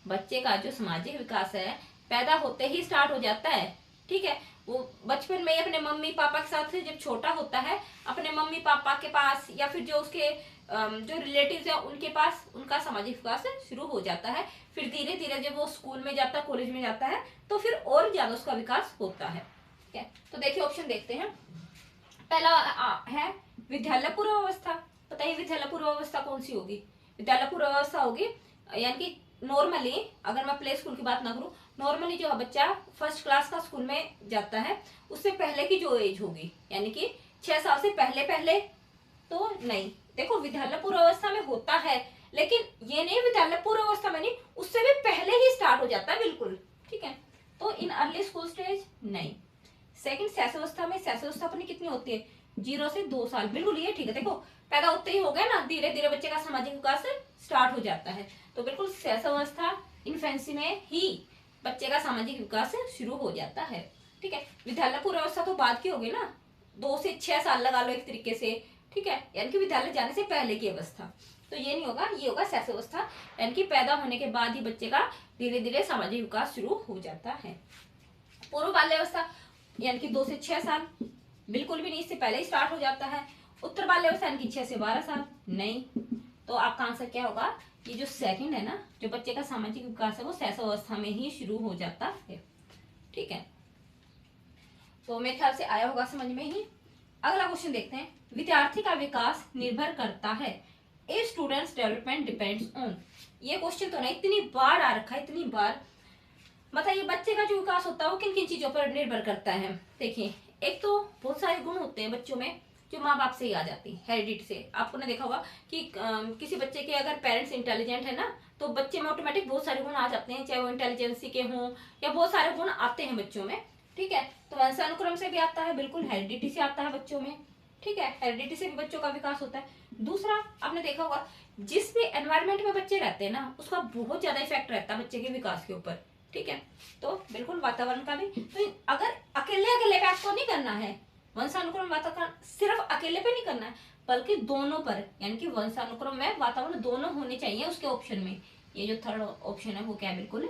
बच्चे का जो सामाजिक विकास है पैदा होते ही स्टार्ट हो जाता है, ठीक है। वो बचपन में ही अपने मम्मी पापा के साथ जब छोटा होता है, अपने मम्मी पापा के पास या फिर जो उसके जो रिलेटिव्स है उनके पास उनका सामाजिक विकास शुरू हो जाता है। फिर धीरे धीरे जब वो स्कूल में जाता है, कॉलेज में जाता है, तो फिर और ज्यादा उसका विकास होता है, ठीक है। तो देखिए ऑप्शन देखते हैं। पहला है विद्यालय पूर्व अवस्था। बताइए विद्यालय पूर्व अवस्था कौन सी होगी? विद्यालय पूर्व अवस्था होगी यानी कि नॉर्मली, अगर मैं प्ले स्कूल की बात ना करूं, नॉर्मली जो बच्चा फर्स्ट क्लास का स्कूल में जाता है उससे पहले की जो एज होगी, यानी कि 6 साल से पहले पहले तो नहीं। देखो विद्यालय पूर्व अवस्था में होता है, लेकिन ये नहीं विद्यालय पूर्व अवस्था में नहीं, उससे भी पहले ही स्टार्ट हो जाता है, बिल्कुल, ठीक है। तो इन अर्ली स्कूल स्टेज नहीं। सेकंड शैशवावस्था में, शैशवावस्था अपनी कितनी होती है, 0 से 2 साल, बिल्कुल ये ठीक है। देखो पैदा होते ही हो गया ना, धीरे धीरे बच्चे का सामाजिक विकास स्टार्ट हो जाता है, तो बिल्कुल शैशवावस्था इन्फेंसी में ही बच्चे का सामाजिक विकास शुरू हो जाता है, ठीक है। विद्यालय पूर्व अवस्था तो बाद की होगी ना, 2 से 6 साल लगा लो एक तरीके से, ठीक है, यानी कि विद्यालय जाने से पहले की अवस्था। तो ये नहीं होगा, ये होगा शैशवावस्था, यानी कि पैदा होने के बाद ही बच्चे का धीरे धीरे सामाजिक विकास शुरू हो जाता है। पूर्व बाल्यावस्था यानी कि 2 से 6 साल, बिल्कुल भी नहीं, इससे पहले ही स्टार्ट हो जाता है। उत्तर बाल्यावस्था यानी कि 6 से 12 साल, नहीं। तो आपका आंसर क्या होगा, ये जो सेकंड है ना, जो बच्चे का सामाजिक विकास है वो शैशवावस्था में ही शुरू हो जाता है, ठीक है। तो मेरे ख्याल से आया होगा समझ में ही। अगला क्वेश्चन देखते हैं। विद्यार्थी का विकास निर्भर करता है, ए स्टूडेंट्स डेवलपमेंट डिपेंड्स ऑन। ये क्वेश्चन तो ना इतनी बार आ रखा है, इतनी बार। बताइए बच्चे का जो विकास होता है वो किन किन चीजों पर निर्भर करता है? देखिए, एक तो बहुत सारे गुण होते हैं बच्चों में जो माँ बाप से ही आ जाती है, हेरिडिटी से। आपको ने देखा होगा कि किसी बच्चे के अगर पेरेंट्स इंटेलिजेंट है ना, तो बच्चे में ऑटोमेटिक बहुत सारे गुण आ जाते हैं, चाहे वो इंटेलिजेंसी के हों या बहुत सारे गुण आते हैं बच्चों में, ठीक है। तो वंशानुक्रम से भी आता है, बिल्कुल हेरिडिटी से आता है बच्चों में, ठीक है, हेरिडिटी से भी बच्चों का विकास होता है। दूसरा, आपने देखा होगा जिस भी एनवायरमेंट में बच्चे रहते हैं ना, उसका बहुत ज्यादा इफेक्ट रहता है बच्चे के विकास के ऊपर, ठीक है। तो बिल्कुल वातावरण का भी। तो अगर अकेले अकेले पे आपको नहीं करना है वंशानुक्रम वातावरण, सिर्फ अकेले पे नहीं करना है, बल्कि दोनों पर, यानी कि वंशानुक्रम में वातावरण दोनों होने चाहिए उसके ऑप्शन में। ये जो थर्ड ऑप्शन है वो क्या बिल्कुल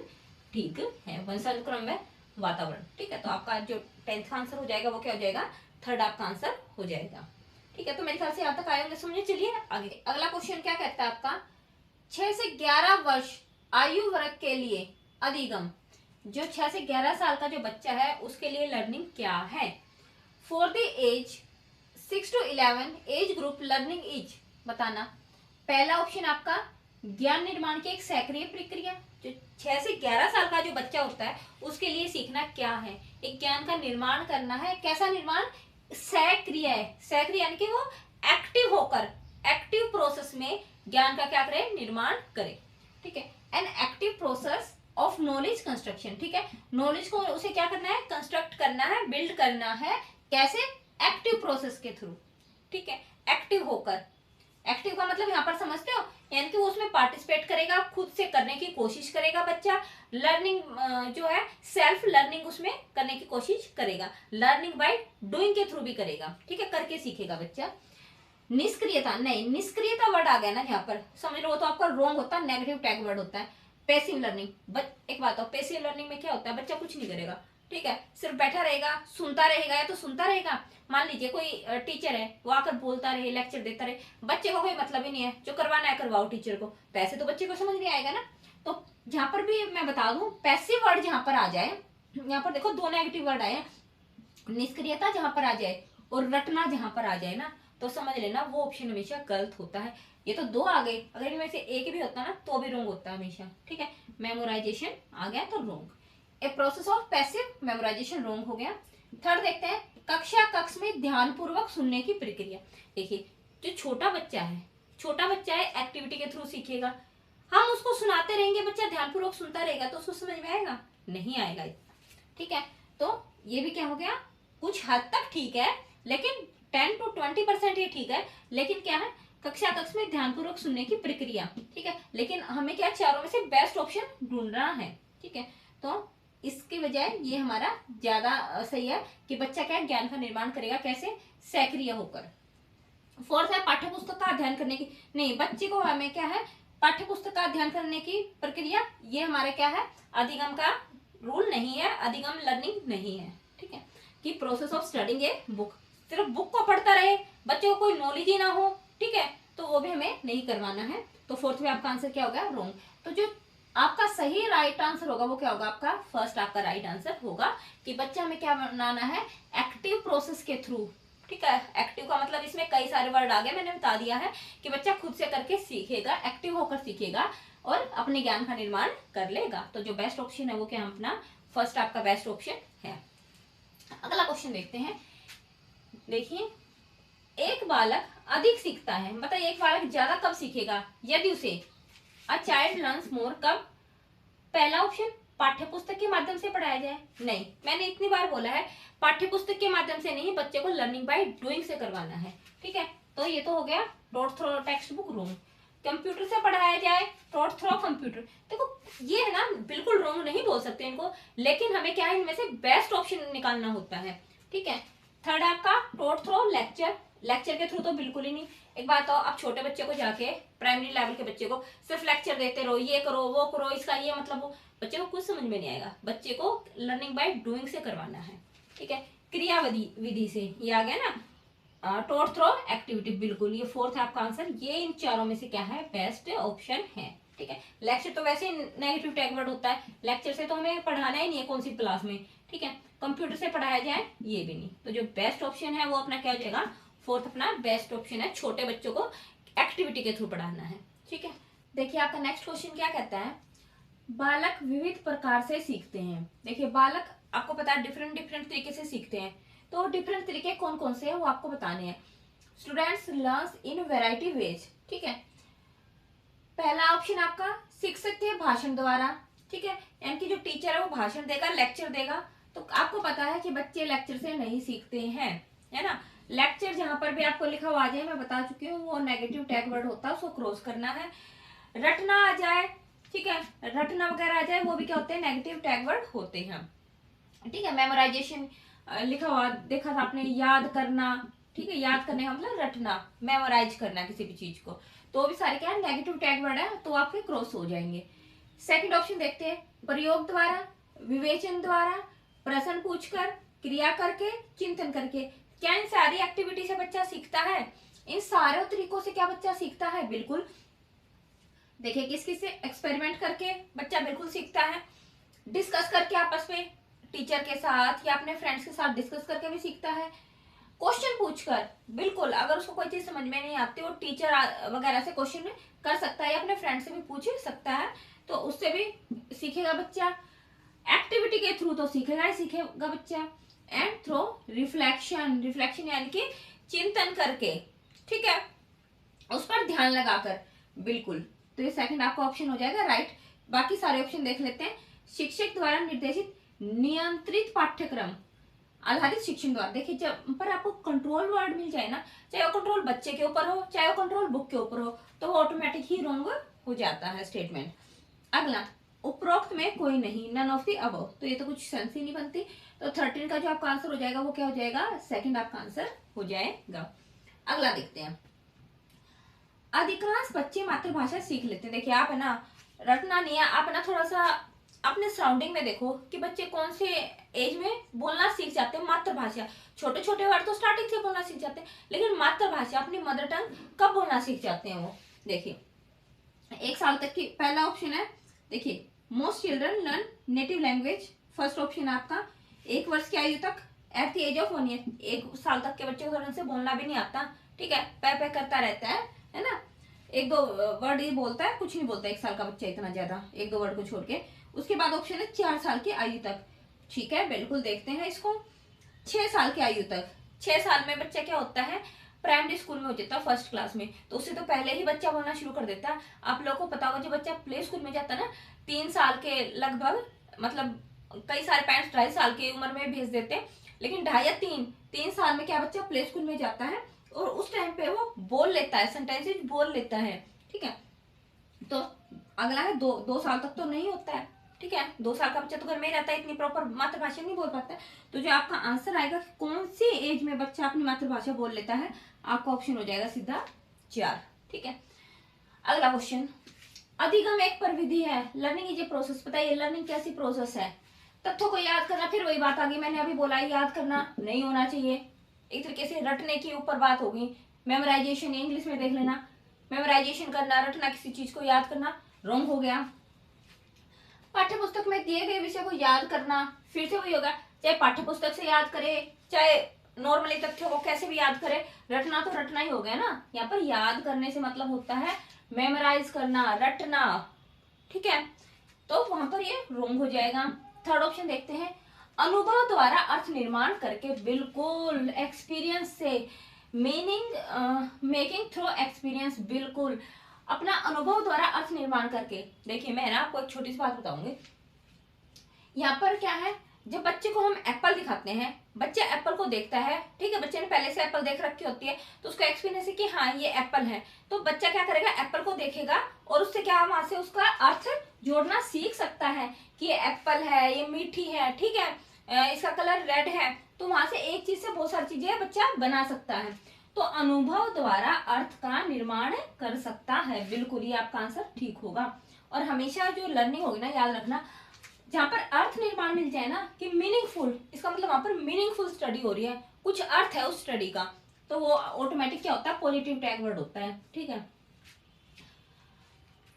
ठीक है, वंशानुक्रम में वातावरण, ठीक है। तो आपका जो 10th का आंसर हो जाएगा वो क्या हो जाएगा, थर्ड आपका आंसर हो जाएगा, ठीक है। तो मेरे ख्याल से यहाँ तक आए होंगे समझे। चलिए आगे, अगला क्वेश्चन क्या कहता है आपका, 6 से 11 वर्ष आयु वर्ग के लिए अधिगम। जो 6 से 11 साल का जो बच्चा है उसके लिए लर्निंग क्या है? For the age 6 to 11 age group learning is, बताना। पहला ऑप्शन आपका ज्ञान निर्माण की एक सक्रिय प्रक्रिया। जो 6 से 11 साल का जो बच्चा होता है उसके लिए सीखना क्या है, एक ज्ञान का निर्माण करना है। कैसा निर्माण? सक्रिय है, सक्रिय यानी कि वो एक्टिव होकर, एक्टिव प्रोसेस में ज्ञान का क्या करे, निर्माण करे, ठीक है। An active process of knowledge construction, ठीक है। नॉलेज को उसे क्या करना है, कंस्ट्रक्ट करना है, बिल्ड करना है। कैसे? एक्टिव प्रोसेस के थ्रू, ठीक है, एक्टिव होकर। एक्टिव का मतलब यहाँ पर समझते हो, यानी कि वो उसमें पार्टिसिपेट करेगा, खुद से करने की कोशिश करेगा बच्चा। लर्निंग जो है सेल्फ लर्निंग उसमें करने की कोशिश करेगा, लर्निंग बाय डूइंग के थ्रू भी करेगा, ठीक है, करके सीखेगा बच्चा। निष्क्रियता नहीं, निष्क्रियता वर्ड आ गया ना यहाँ पर, समझ लो तो आपका रॉन्ग होता है, नेगेटिव टैग वर्ड होता है। पैसिव लर्निंग, एक बात हो, पैसिव लर्निंग में क्या होता है, बच्चा कुछ नहीं करेगा, ठीक है, सिर्फ बैठा रहेगा, सुनता रहेगा, या तो सुनता रहेगा। मान लीजिए कोई टीचर है, वो आकर बोलता रहे, लेक्चर देता रहे, बच्चे को कोई मतलब ही नहीं है, जो करवाना है करवाओ टीचर को, तो ऐसे तो बच्चे को समझ नहीं आएगा ना। तो जहां पर भी मैं बता दूं पैसिव वर्ड जहां पर आ जाए, यहाँ पर देखो 2 नेगेटिव वर्ड आए, निष्क्रियता जहां पर आ जाए और रटना जहां पर आ जाए ना, तो समझ लेना वो ऑप्शन हमेशा गलत होता है। ये तो दो आ गए, अगर इनमें से एक भी होता ना तो भी रॉन्ग होता है हमेशा, ठीक है। मेमोराइजेशन आ गया तो wrong. A process of passive memorisation wrong हो गया। थर्ड देखते हैं, कक्षा कक्ष में ध्यानपूर्वक सुनने की प्रक्रिया। देखिए जो छोटा बच्चा है एक्टिविटी के थ्रू सीखेगा। हम उसको सुनाते रहेंगे, बच्चा ध्यानपूर्वक सुनता रहेगा तो उसको समझ में आएगा? नहीं आएगा, ठीक है। तो ये भी क्या हो गया, कुछ हद तक ठीक है, लेकिन 10 to 20% ये ठीक है, लेकिन क्या है, कक्षा कक्ष में ध्यानपूर्वक सुनने की प्रक्रिया, ठीक है। लेकिन हमें क्या चारों में से बेस्ट ऑप्शन ढूंढना है, ठीक है। तो इसके बजाय ये हमारा ज्यादा सही है कि बच्चा क्या ज्ञान का निर्माण करेगा, कैसे, सक्रिय होकर। फोर्थ है पाठ्य पुस्तक का अध्ययन करने की, नहीं, बच्चे को हमें क्या है, पाठ्य पुस्तक का अध्ययन करने की प्रक्रिया, ये हमारे क्या है, अधिगम का रूल नहीं है, अधिगम लर्निंग नहीं है, ठीक है। कि process of studying a book, सिर्फ बुक को पढ़ता रहे, बच्चे को कोई नॉलेज ही ना हो, ठीक है, तो वो भी हमें नहीं करवाना है। तो फोर्थ में आपका आंसर क्या होगा, रॉन्ग। तो जो आपका सही राइट आंसर होगा वो क्या होगा, आपका फर्स्ट आपका राइट आंसर होगा कि बच्चा हमें क्या बनाना है, एक्टिव प्रोसेस के थ्रू, ठीक है। एक्टिव का मतलब इसमें कई सारे वर्ड आ गए, मैंने बता दिया है कि बच्चा खुद से करके सीखेगा, एक्टिव होकर सीखेगा और अपने ज्ञान का निर्माण कर लेगा। तो जो बेस्ट ऑप्शन है वो क्या, अपना फर्स्ट आपका बेस्ट ऑप्शन है। अगला क्वेश्चन देखते हैं। देखिए एक बालक अधिक सीखता है, बताइए एक बालक ज्यादा कब सीखेगा, यदि उसे अ चाइल्ड लर्न्स मोर कब। पहला ऑप्शन पाठ्य पुस्तक के माध्यम से पढ़ाया जाए, नहीं, मैंने इतनी बार बोला है पाठ्य पुस्तक के माध्यम से नहीं, बच्चे को लर्निंग बाय डूइंग से करवाना है, ठीक है। तो ये तो हो गया taught through textbook room. Computer से पढ़ाया जाए, डॉट थ्रो कंप्यूटर, देखो ये है ना, बिल्कुल रॉन्ग नहीं बोल सकते इनको, लेकिन हमें क्या है, इनमें से बेस्ट ऑप्शन निकालना होता है, ठीक है। थर्ड आपका डॉट थ्रो लेक्चर, लेक्चर के थ्रू तो बिल्कुल ही नहीं। एक बात हो, आप छोटे बच्चे को जाके, प्राइमरी लेवल के बच्चे को सिर्फ लेक्चर देते रहो, ये करो वो करो, इसका ये मतलब, वो बच्चे को कुछ समझ में नहीं आएगा। बच्चे को लर्निंग बाय डूइंग से करवाना है, ठीक है। क्रियाविधि विधि से, ये आ गया ना, टॉट थ्रो एक्टिविटी, बिल्कुल ये फोर्थ है आपका आंसर। ये इन चारों में से क्या है, बेस्ट ऑप्शन है, ठीक है। लेक्चर तो वैसे ही नेगेटिव टैग वर्ड होता है, लेक्चर से तो हमें पढ़ाना ही नहीं है कौन सी क्लास में, ठीक है। कंप्यूटर से पढ़ाया जाए, ये भी नहीं। तो जो बेस्ट ऑप्शन है वो अपना क्या हो जाएगा, फोर्थ अपना बेस्ट ऑप्शन है, छोटे बच्चों को एक्टिविटी के थ्रू पढ़ाना है, ठीक है। देखिए आपका नेक्स्ट क्वेश्चन क्या कहता है, बालक विविध प्रकार से सीखते हैं। देखिए बालक आपको पता है डिफरेंट डिफरेंट तरीके से सीखते हैं, तो डिफरेंट तरीके कौन कौन से हैं वो आपको बताने हैं। Students learns in variety ways, ठीक है। पहला ऑप्शन आपका शिक्षक के भाषण द्वारा, ठीक है, यानी कि जो टीचर है वो भाषण देगा, लेक्चर देगा। तो आपको पता है कि बच्चे लेक्चर से नहीं सीखते हैं, है ना। लेक्चर जहां पर भी आपको लिखा हुआ आ जाए, मैं बता चुकी हूँ, वो नेगेटिव टैग वर्ड होता है, उसको क्रॉस करना है। रटना आ जाए, ठीक है, रटना वगैरह आ जाए, वो भी क्या होते हैं, नेगेटिव टैग वर्ड होते हैं, ठीक है। मेमोराइजेशन लिखा हुआ देखा था आपने, याद करना, ठीक है, याद करने का मतलब रटना, मेमोराइज करना किसी भी चीज को, तो भी सारे क्या है, नेगेटिव टैग वर्ड है, तो आपके क्रॉस हो जाएंगे। सेकंड ऑप्शन देखते हैं, प्रयोग द्वारा, विवेचन द्वारा, प्रश्न पूछकर, क्रिया करके, चिंतन करके। क्या इन सारी एक्टिविटी से बच्चा सीखता है, इन सारे तरीकों से क्या बच्चा सीखता है, बिल्कुल। देखिए किस किस से एक्सपेरिमेंट करके बच्चा बिल्कुल सीखता है, डिस्कस करके आपस में टीचर के साथ या अपने फ्रेंड्स के साथ डिस्कस करके भी सीखता है, क्वेश्चन पूछकर, बिल्कुल, अगर उसको कोई चीज समझ में नहीं आती वो टीचर वगैरह से क्वेश्चन कर सकता है या अपने फ्रेंड से भी पूछ सकता है, तो उससे भी सीखेगा बच्चा। एक्टिविटी के थ्रू तो सीखेगा ही सीखेगा बच्चा। एंड थ्रो रिफ्लेक्शन, रिफ्लेक्शन यानी कि चिंतन करके, ठीक है, उस पर ध्यान लगाकर, बिल्कुल। तो ये सेकंड आपका ऑप्शन हो जाएगा राइट। बाकी सारे ऑप्शन देख लेते हैं। शिक्षक द्वारा निर्देशित नियंत्रित पाठ्यक्रम आधारित शिक्षण द्वारा, देखिए जब पर आपको कंट्रोल वर्ड मिल जाए ना, चाहे वो कंट्रोल बच्चे के ऊपर हो चाहे वो कंट्रोल बुक के ऊपर हो, तो वो ऑटोमेटिक ही रॉन्ग हो जाता है स्टेटमेंट। अगला, उपरोक्त में कोई नहीं, नन ऑफ द अबव, तो ये तो कुछ सेंस ही नहीं बनती। तो 13 का जो आपका आंसर हो जाएगा वो क्या हो जाएगा, सेकंड आपका आंसर हो जाएगा। अगला देखते हैं, अधिकांश बच्चे मातृभाषा सीख लेते हैं। देखिए आप है ना, रटना नहीं है, आप है ना थोड़ा सा अपने सराउंडिंग में देखो कि बच्चे कौन से एज में बोलना सीख जाते हैं मातृभाषा। छोटे छोटे वर्ड तो स्टार्टिंग से बोलना सीख जाते हैं, लेकिन मातृभाषा अपनी मदर टंग कब बोलना सीख जाते हैं वो, देखिए 1 साल तक की। पहला ऑप्शन है, देखिए most children learn native language, first option आपका 1 वर्ष की आयु तक, at the age of 1 year. 1 साल तक के बच्चे को थोड़ा से बोलना भी नहीं आता, ठीक है, पै करता रहता है ना, 1-2 वर्ड ही बोलता है, कुछ नहीं बोलता 1 साल का बच्चा इतना ज्यादा, 1-2 वर्ड को छोड़ के। उसके बाद ऑप्शन है 4 साल की आयु तक, ठीक है, बिल्कुल देखते हैं इसको। 6 साल की आयु तक, 6 साल में बच्चा क्या होता है, प्राइमरी स्कूल में हो जाता है, फर्स्ट क्लास में, तो उससे तो पहले ही बच्चा बोलना शुरू कर देता है। आप लोगों को पता होगा, जब बच्चा प्ले स्कूल में जाता है ना, 3 साल के लगभग, मतलब कई सारे पेरेंट्स 2.5 साल की उम्र में भेज देते हैं, लेकिन 2.5 या 3 साल में क्या बच्चा प्ले स्कूल में जाता है और उस टाइम पे वो बोल लेता है, सेंटेंसेस बोल लेता है, ठीक है। तो अगला है 2 साल तक तो नहीं होता है, ठीक है, 2 साल का बच्चा तो घर में ही रहता है, इतनी प्रॉपर मातृभाषा नहीं बोल पाता है। तो जो आपका आंसर आएगा कि कौन सी एज में बच्चा अपनी मातृभाषा बोल लेता है, आपका ऑप्शन हो जाएगा सीधा 4, ठीक है। अगला क्वेश्चन, अधिगम एक प्रविधि है, लर्निंग इज ए प्रोसेस। बताइए लर्निंग कैसी प्रोसेस है? तथ्यों को याद करना, फिर वही बात आ गई, मैंने अभी बोला याद करना नहीं होना चाहिए, एक तरीके से रटने के ऊपर बात होगी। मेमोराइजेशन, इंग्लिश में देख लेना, मेमोराइजेशन करना, रटना, किसी चीज को याद करना, रॉन्ग हो गया। पाठ्य पुस्तक में दिए गए विषय को याद करना, फिर से वही होगा, चाहे पाठ्य पुस्तक से याद करे, चाहे नॉर्मली तथ्यों को कैसे भी याद करे, रटना तो रटना ही हो गया ना। यहाँ पर याद करने से मतलब होता है मेमोराइज करना, रटना, ठीक है, तो वहां पर ये रॉन्ग हो जाएगा। थर्ड ऑप्शन देखते हैं, अनुभव द्वारा अर्थ निर्माण करके, बिल्कुल, एक्सपीरियंस से, मीनिंग मेकिंग थ्रू एक्सपीरियंस, बिल्कुल, अपना अनुभव द्वारा अर्थ निर्माण करके। देखिए मैं ना आपको एक छोटी सी बात बताऊंगी, यहाँ पर क्या है, जब बच्चे को हम एप्पल दिखाते हैं, बच्चा एप्पल को देखता है, ठीक है, बच्चे ने पहले से एप्पल देख रखी होती है, तो उसका एक्सपीरियंस है कि हाँ ये एप्पल है, तो बच्चा क्या करेगा, एप्पल को देखेगा और उससे क्या, वहां से उसका अर्थ जोड़ना सीख सकता है कि ये एप्पल है, ये मीठी है, ठीक है, इसका कलर रेड है, तो वहां से एक चीज से बहुत सारी चीजें बच्चा बना सकता है। तो अनुभव द्वारा अर्थ का निर्माण कर सकता है, बिल्कुल, ये आपका आंसर ठीक होगा। और हमेशा जो लर्निंग होगी ना, याद रखना, जहां पर अर्थ निर्माण मिल जाए ना कि मीनिंगफुल, इसका मतलब वहां पर मीनिंगफुल स्टडी हो रही है, कुछ अर्थ है उस स्टडी का, तो वो ऑटोमेटिक क्या होता है, पॉजिटिव टैग वर्ड होता है, ठीक है।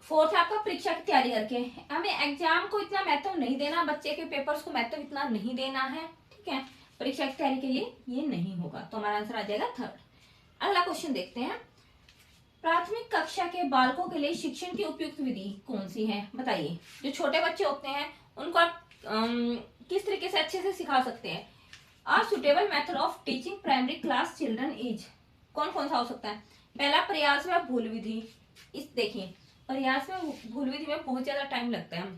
फोर्थ आपका परीक्षा की तैयारी करके, हमें एग्जाम को इतना महत्व नहीं देना, बच्चे के पेपर्स को महत्व इतना नहीं देना है, ठीक है, परीक्षा की तैयारी के लिए ये नहीं होगा, तो हमारा आंसर आ जाएगा थर्ड। अगला क्वेश्चन देखते हैं, प्राथमिक कक्षा के बालकों के लिए शिक्षण की उपयुक्त विधि कौन सी है? बताइए, जो छोटे बच्चे होते हैं उनको आप किस तरीके से अच्छे से सिखा सकते हैं? A suitable method of teaching primary class children is, कौन कौन सा हो सकता है? पहला, प्रयास व भूल विधि। इस देखिए, प्रयास में भूल विधि में बहुत ज्यादा टाइम लगता है,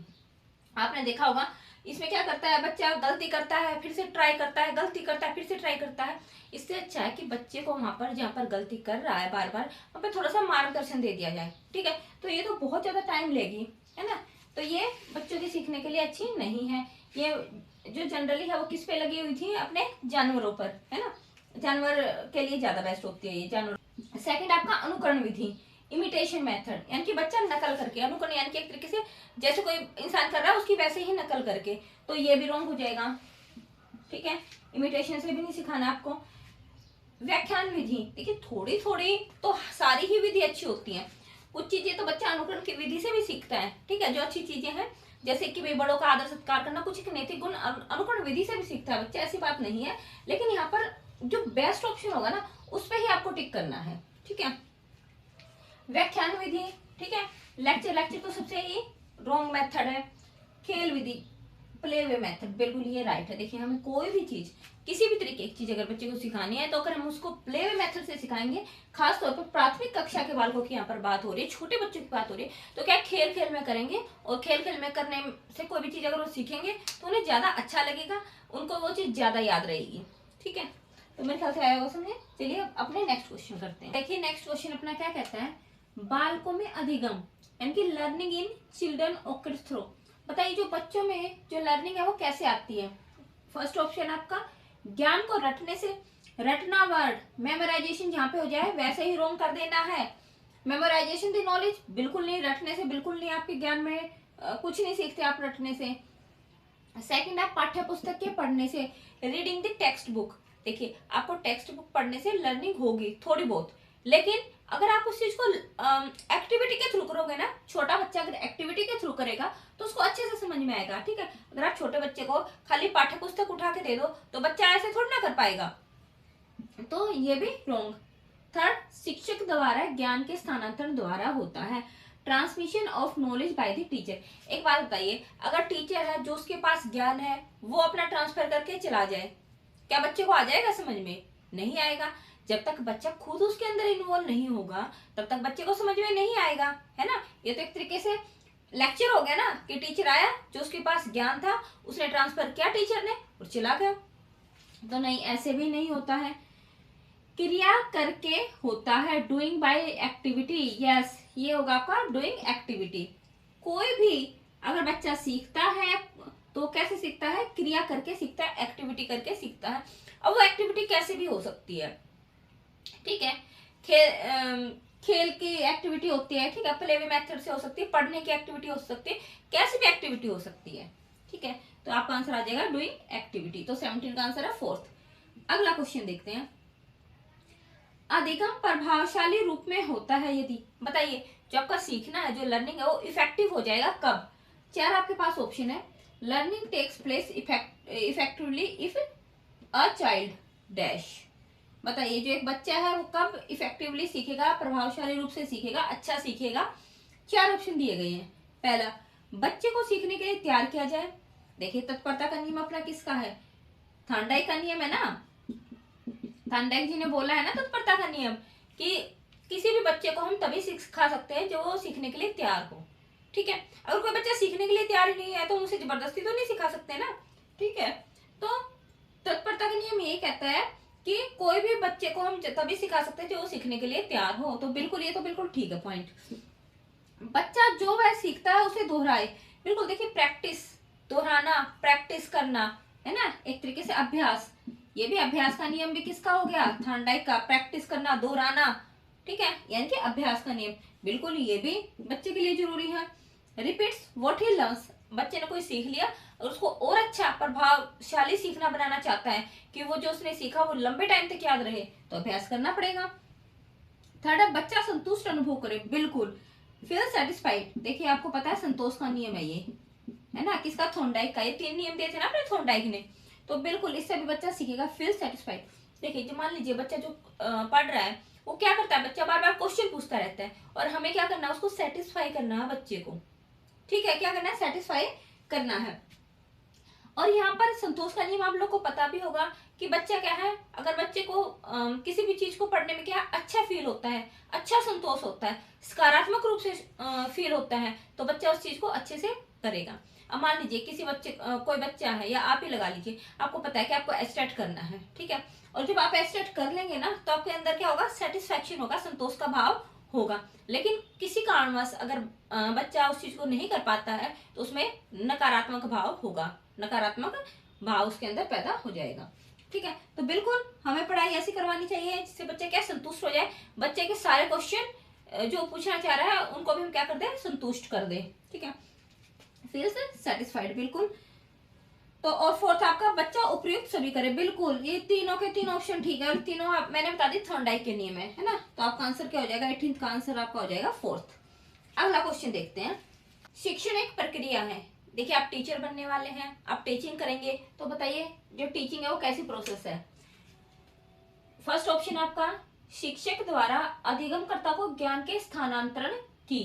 आपने देखा होगा, इसमें क्या करता है बच्चा, गलती करता है, फिर से ट्राई करता है, गलती करता है, फिर से ट्राई करता है। इससे अच्छा है कि बच्चे को वहां पर, जहां पर गलती कर रहा है बार बार, वहां पर थोड़ा सा मार्गदर्शन दे दिया जाए, ठीक है, तो ये तो बहुत ज्यादा टाइम लेगी, है ना, तो ये बच्चों के सीखने के लिए अच्छी नहीं है। ये जो जनरली है वो किस पे लगी हुई थी, अपने जानवरों पर, है ना, जानवर के लिए ज्यादा बेस्ट होती है ये जानवर। सेकंड आपका अनुकरण विधि, इमिटेशन मेथड, यानी कि बच्चा नकल करके, अनुकरण यानी कि एक तरीके से जैसे कोई इंसान कर रहा है उसकी वैसे ही नकल करके, तो ये भी रॉन्ग हो जाएगा, ठीक है, इमिटेशन से भी नहीं सिखाना आपको। व्याख्यान विधि, देखिए थोड़ी थोड़ी तो सारी ही विधि अच्छी होती है, कुछ चीजें तो बच्चा अनुकरण की विधि से भी सीखता है, ठीक है, जो अच्छी चीजें हैं, जैसे कि भाई बड़ों का आदर सत्कार करना, कुछ एक नैतिक गुण अनुकरण विधि से भी सीखता है बच्चा, ऐसी बात नहीं है, लेकिन यहाँ पर जो बेस्ट ऑप्शन होगा ना उस पर ही आपको टिक करना है, ठीक है। व्याख्यान विधि, ठीक है, लेक्चर तो सबसे ही रॉन्ग मेथड है। खेल विधि, प्ले वे मेथड, बिल्कुल ये राइट है। देखिए हमें कोई भी चीज, किसी भी तरीके की चीज अगर बच्चे को सिखानी है तो अगर हम उसको प्ले वे मेथड से सिखाएंगे, खास तौर पर प्राथमिक कक्षा के बालकों की यहाँ पर बात हो रही है, छोटे बच्चों की बात हो रही है, तो क्या खेल खेल में करेंगे, और खेल खेल में करने से कोई भी चीज अगर वो सीखेंगे तो उन्हें ज्यादा अच्छा लगेगा, उनको वो चीज ज्यादा याद रहेगी, ठीक है, तो मेरे ख्याल से आया वो समझे। चलिए अपने नेक्स्ट क्वेश्चन करते हैं। देखिए नेक्स्ट क्वेश्चन अपना क्या कहता है, बालकों में अधिगम यानी कि learning in children occurs through. बताइए जो बच्चों में जो लर्निंग है वो कैसे आती है? फर्स्ट ऑप्शन आपका ज्ञान को रटने से, रटना वर्ड, मेमोराइजेशन जहां पे हो जाए वैसे ही रोंग कर देना है। मेमोराइजेशन दी नॉलेज, बिल्कुल नहीं, रटने से बिल्कुल नहीं, आपके ज्ञान में कुछ नहीं सीखते आप रटने से। सेकंड आप पाठ्य पुस्तक के पढ़ने से, रीडिंग द टेक्स्ट बुक। देखिए आपको टेक्स्ट बुक पढ़ने से लर्निंग होगी थोड़ी बहुत, लेकिन अगर आप उस चीज को एक्टिविटी के थ्रू करोगे ना, छोटा बच्चा अगर एक्टिविटी के थ्रू करेगा तो उसको अच्छे से समझ में आएगा। ठीक है, अगर आप छोटे बच्चे को खाली पाठ्य पुस्तक उठा के दे दो तो बच्चा ऐसे थोड़ी ना कर पाएगा, तो ये भी रॉन्ग। थर्ड, शिक्षक द्वारा ज्ञान के स्थानांतरण द्वारा होता है, transmission of knowledge by the teacher. एक बात बताइए, अगर टीचर है जो उसके पास ज्ञान है वो अपना ट्रांसफर करके चला जाए, क्या बच्चे को आ जाएगा समझ में? नहीं आएगा। जब तक बच्चा खुद उसके अंदर इन्वॉल्व नहीं होगा तब तक बच्चे को समझ में नहीं आएगा, है ना। ये तो एक तरीके से लेक्चर हो गया ना, कि टीचर आया, जो उसके पास ज्ञान था उसने ट्रांसफर किया टीचर ने और चला गया। तो नहीं, ऐसे भी नहीं होता है। क्रिया करके होता है, डूइंग बाय एक्टिविटी। यस, ये होगा आपका डूइंग एक्टिविटी। कोई भी अगर बच्चा सीखता है तो कैसे सीखता है? क्रिया करके सीखता है, एक्टिविटी करके सीखता है। अब वो एक्टिविटी कैसे भी हो सकती है, ठीक है। खेल की एक्टिविटी होती है, ठीक है, प्ले वे मेथड से हो सकती है, पढ़ने की एक्टिविटी हो सकती है, कैसी भी एक्टिविटी हो सकती है, ठीक है। तो आपका आंसर आ जाएगा डूइंग एक्टिविटी। तो 17 का आंसर है फोर्थ। अगला क्वेश्चन देखते हैं। अधिगम प्रभावशाली रूप में होता है यदि, बताइए, जो आपका सीखना है, जो लर्निंग है, वो इफेक्टिव हो जाएगा कब? चार आपके पास ऑप्शन है। Learning takes place effectively if a child dash. बताइए, जो एक बच्चा है वो कब इफेक्टिवली सीखेगा, प्रभावशाली रूप से सीखेगा, अच्छा सीखेगा? चार ऑप्शन दिए गए हैं। पहला, बच्चे को सीखने के लिए तैयार किया जाए। देखिए, तत्परता का नियम अपना किसका है? थॉर्नडाइक का नियम है ना। थॉर्नडाइक जी ने बोला है ना तत्परता का नियम, कि किसी भी बच्चे को हम तभी सिखा सकते हैं जो वो सीखने के लिए तैयार हो, ठीक है। अगर कोई बच्चा सीखने के लिए तैयार ही नहीं है तो हम उसे जबरदस्ती तो नहीं सिखा सकते ना, ठीक है। तो तत्परता का नियम ये कहता है कि कोई भी बच्चे को हम तभी सिखा सकते हैं जो वो सीखने के लिए तैयार हो। तो बिल्कुल, ये तो बिल्कुल ठीक है पॉइंट। बच्चा जो वह सीखता है उसे दोहराए। बिल्कुल, देखिए, प्रैक्टिस, दोहराना, प्रैक्टिस करना, है ना, एक तरीके से अभ्यास। ये भी अभ्यास का नियम भी किसका हो गया? थॉर्नडाइक का। प्रैक्टिस करना, दोहराना, ठीक है, यानी कि अभ्यास का नियम। बिल्कुल, ये भी बच्चे के लिए जरूरी है। Repeats what he learns. बच्चे ने कोई सीख लिया और उसको और अच्छा प्रभावशाली सीखना बनाना चाहता है, कि वो जो उसने सीखा वो लंबे टाइम तक याद रहे, तो अभ्यास करना पड़ेगा। थर्ड है, बच्चा संतुष्ट अनुभव करे। बिल्कुल, फील सेटिस्फाइड। देखिए, आपको पता है संतोष का नियम है ये, है ना, किसका? थॉर्नडाइक का। ये 3 नियम दिए थे ना अपने थॉर्नडाइक ने। तो बिल्कुल, इससे भी बच्चा सीखेगा, फील सेटिस्फाइड। देखिए, जो मान लीजिए बच्चा जो पढ़ रहा है वो क्या करता है, बच्चा बार बार क्वेश्चन पूछता रहता है, और हमें क्या करना है, उसको सेटिस्फाई करना है बच्चे को, ठीक है। क्या करना है? सेटिस्फाई करना है। और यहाँ पर संतोष का नियम आप लोग को पता भी होगा कि बच्चा क्या है, अगर बच्चे को किसी भी चीज को पढ़ने में क्या अच्छा फील होता है, अच्छा संतोष होता है, सकारात्मक रूप से फील होता है, तो बच्चा उस चीज को अच्छे से करेगा। अब मान लीजिए किसी बच्चे कोई बच्चा है, या आप ही लगा लीजिए, आपको पता है कि आपको एस्टेट करना है, ठीक है, और जब आप एस्टेट कर लेंगे ना तो आपके अंदर क्या होगा? सेटिस्फेक्शन होगा, संतोष का भाव होगा। लेकिन किसी कारणवश अगर बच्चा उस चीज को नहीं कर पाता है तो उसमें नकारात्मक भाव होगा, नकारात्मक भाव उसके अंदर पैदा हो जाएगा, ठीक है। तो बिल्कुल हमें पढ़ाई ऐसी करवानी चाहिए जिससे बच्चे क्या? संतुष्ट हो जाए, बच्चे के सारे क्वेश्चन जो पूछना चाह रहा है उनको भी हम क्या कर दें? संतुष्ट कर दें, ठीक है, फील सेटिस्फाइड। बिल्कुल। तो और फोर्थ आपका, बच्चा उपयुक्त सभी करे। बिल्कुल, ये तीनों के तीन ऑप्शन ठीक है, और तीनों मैंने बता दी थॉर्नडाइक के नियम है ना। तो आपका आंसर क्या हो जाएगा? 18th का आंसर आपका हो जाएगा फोर्थ। अगला क्वेश्चन देखते हैं। शिक्षण एक प्रक्रिया है। देखिए, आप टीचर बनने वाले हैं, आप टीचिंग करेंगे, तो बताइए जो टीचिंग है वो कैसी प्रोसेस है? फर्स्ट ऑप्शन आपका, शिक्षक द्वारा अधिगमकर्ता को ज्ञान के स्थानांतरण की,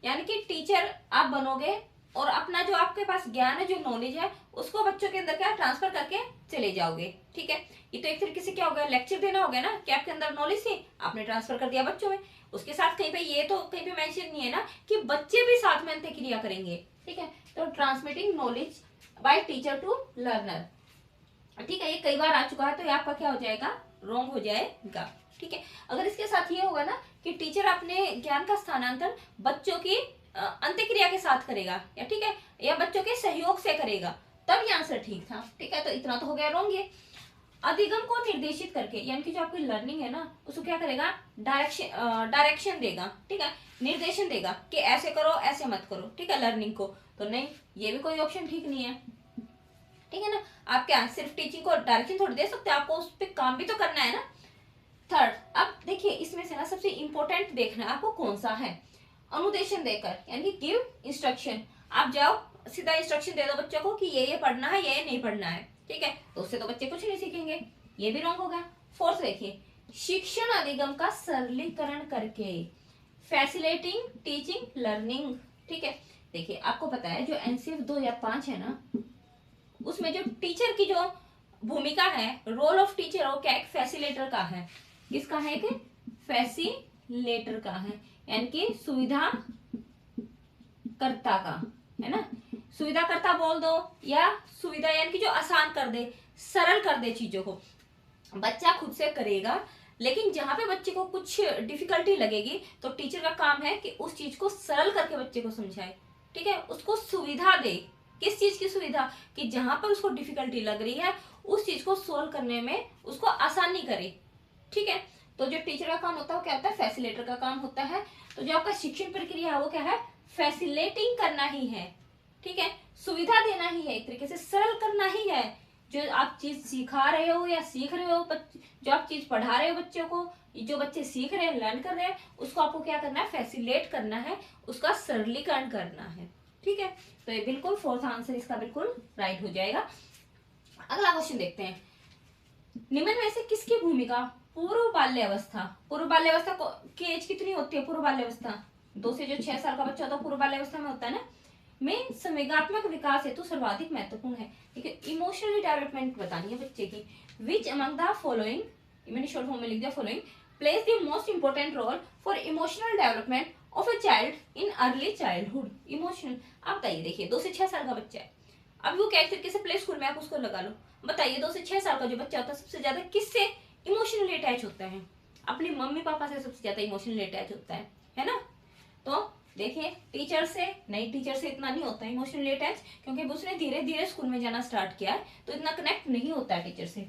यानी कि टीचर आप बनोगे और अपना जो आपके पास ज्ञान है, जो नॉलेज है, उसको बच्चों के अंदर क्या? ट्रांसफर करके चले जाओगे, ठीक है। ये तो एक तरीके से क्या हो गया? लेक्चर देना हो गया ना, कि आपके अंदर नॉलेज थी, आपने ट्रांसफर कर दिया बच्चों में। उसके साथ कहीं पे ये तो कहीं पे मेंशन नहीं है ना कि बच्चे भी साथ में अंत्यक्रिया करेंगे, ठीक है। तो transmitting knowledge by teacher to learner, ठीक है, ये कई बार आ चुका है, तो ये आपका क्या हो जाएगा? रॉन्ग हो जाएगा, ठीक है। अगर इसके साथ ये होगा ना कि टीचर अपने ज्ञान का स्थानांतरण बच्चों की अंत्यक्रिया के साथ करेगा, या ठीक है, या बच्चों के सहयोग से करेगा, तब ये आंसर ठीक था, ठीक है। तो इतना तो हो गया रॉन्ग ये। अधिगम को निर्देशित करके, यानी कि जो आपकी लर्निंग है ना उसको क्या करेगा? डायरेक्शन देगा, ठीक है, निर्देशन देगा कि ऐसे करो, ऐसे मत करो, ठीक है, लर्निंग को। तो नहीं, ये भी कोई ऑप्शन ठीक नहीं है, ठीक है ना। आप क्या सिर्फ टीचिंग को डायरेक्शन थोड़ी दे सकते हैं, आपको उस पर काम भी तो करना है ना, थर्ड, अब देखिए इसमें से ना सबसे इंपॉर्टेंट देखना है आपको कौन सा है। अनुदेशन देकर यानी कि गिव इंस्ट्रक्शन, आप जाओ सीधा इंस्ट्रक्शन दे दो बच्चों को कि ये पढ़ना है, ये नहीं पढ़ना है, ठीक है, तो उससे तो बच्चे कुछ नहीं सीखेंगे, ये भी रॉन्ग होगा। फोर्थ देखिए, शिक्षण अधिगम का सरलीकरण करके, फैसिलिटेटिंग टीचिंग लर्निंग, ठीक है। देखिए आपको पता है जो एनसीएफ 2005 है ना, उसमें जो टीचर की जो भूमिका है, रोल ऑफ टीचर, वो क्या, एक फैसिलेटर का है। किसका है? एक फैसिलेटर का है, यानी कि सुविधा कर्ता का, है ना। सुविधा कर्ता बोल दो, या सुविधा यानी कि जो आसान कर दे, सरल कर दे चीजों को, बच्चा खुद से करेगा। लेकिन जहां पे बच्चे को कुछ डिफिकल्टी लगेगी तो टीचर का काम है कि उस चीज को सरल करके बच्चे को समझाए, ठीक है, उसको सुविधा दे। किस चीज की सुविधा? कि जहां पर उसको डिफिकल्टी लग रही है उस चीज को सोल्व करने में उसको आसानी करे, ठीक है। तो जो टीचर का काम होता है वो क्या होता है? फैसिलेटर का काम होता है। तो जो आपका शिक्षण प्रक्रिया है वो क्या है? फैसिलेटिंग करना ही है, ठीक है, सुविधा देना ही है, एक तरीके से सरल करना ही है। जो आप चीज सिखा रहे हो या सीख रहे हो, जो आप चीज पढ़ा रहे हो बच्चों को, जो बच्चे सीख रहे हैं, लर्न कर रहे हैं, उसको आपको क्या करना है? फैसिलेट करना है, उसका सरलीकरण करना है, ठीक है। तो ये बिल्कुल फोर्थ आंसर इसका बिल्कुल राइट हो जाएगा। अगला क्वेश्चन देखते हैं, निम्न में से किसकी भूमिका पूर्व बाल्यावस्था, पूर्व बाल्यावस्था की एज कितनी होती है? पूर्व बाल्यावस्था 2 से जो 6 साल का बच्चा होता है पूर्व बाल्यावस्था में होता है ना, में संवेगात्मक विकास हेतु सर्वाधिक महत्वपूर्ण है। देखिए इमोशनली डेवलपमेंट बतानी है बच्चे की। विच अमंग द फॉलोइंग, मैंने शॉर्ट फॉर्म में लिख दिया, following plays the most important role for emotional development of a child in early childhood. Emotional, आप बताइए, देखिए 2 से 6 साल का बच्चा है, अब वो क्या तरीके से प्ले स्कूल में आप उसको लगा लो, बताइए 2 से 6 साल का जो बच्चा होता है सबसे ज्यादा किससे इमोशनली अटैच होता है? अपनी मम्मी पापा से सबसे ज्यादा इमोशनली अटैच होता है ना। तो देखिए टीचर से नहीं, टीचर से इतना नहीं होता है इमोशनली अटैच, क्योंकि उसने धीरे धीरे स्कूल में जाना स्टार्ट किया है, तो इतना कनेक्ट नहीं होता है टीचर से।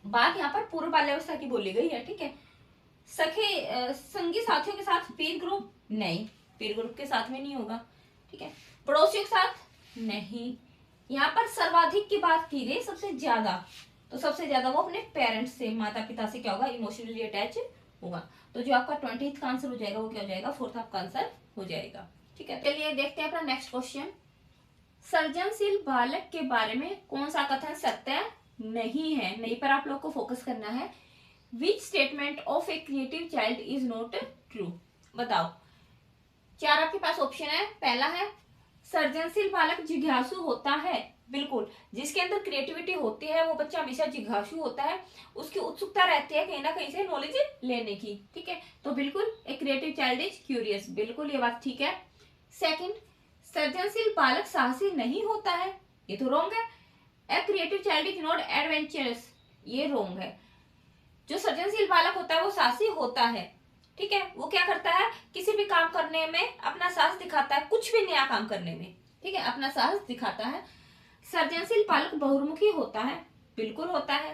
बात यहाँ पर पूर्व बाल्यावस्था की बोली गई है, ठीक है। सखे संगी साथियों के साथ पीर ग्रुप नहीं, पीर ग्रुप के साथ में नहीं होगा, ठीक है। पड़ोसियों के साथ नहीं। यहाँ पर सर्वाधिक की बात की गई, सबसे ज्यादा, तो सबसे ज्यादा वो अपने पेरेंट्स से, माता पिता से क्या होगा? इमोशनली अटैच होगा। तो जो आपका 20th का आंसर हो जाएगा वो क्या हो जाएगा? 4th आपका आंसर हो जाएगा, ठीक है। चलिए देखते हैं अपना नेक्स्ट क्वेश्चन। सृजनशील बालक के बारे में कौन सा कथन सत्य नहीं है? नहीं पर आप लोग को फोकस करना है। Which statement of a creative child is not true? बताओ। 4 आपके पास ऑप्शन है। पहला है सृजनशील बालक जिज्ञासु होता है, बिल्कुल, जिसके अंदर क्रिएटिविटी होती है वो बच्चा हमेशा जिज्ञासु होता है, उसकी उत्सुकता रहती है कहीं ना कहीं से नॉलेज लेने की, ठीक है। तो बिल्कुल एक क्रिएटिव चाइल्ड इज क्यूरियस, बिल्कुल ये बात ठीक है। सेकंड, सृजनशील बालक साहसी नहीं होता है, ये तो रॉन्ग है। A creative child is not adventurous, ये रॉन्ग है। जो सृजनशील बालक होता है वो साहसी होता है, ठीक है, वो क्या करता है? किसी भी काम करने में अपना साहस दिखाता है, कुछ भी नया काम करने में, ठीक है, अपना साहस दिखाता है। सृजनशील बालक बहुमुखी होता है, बिल्कुल होता है,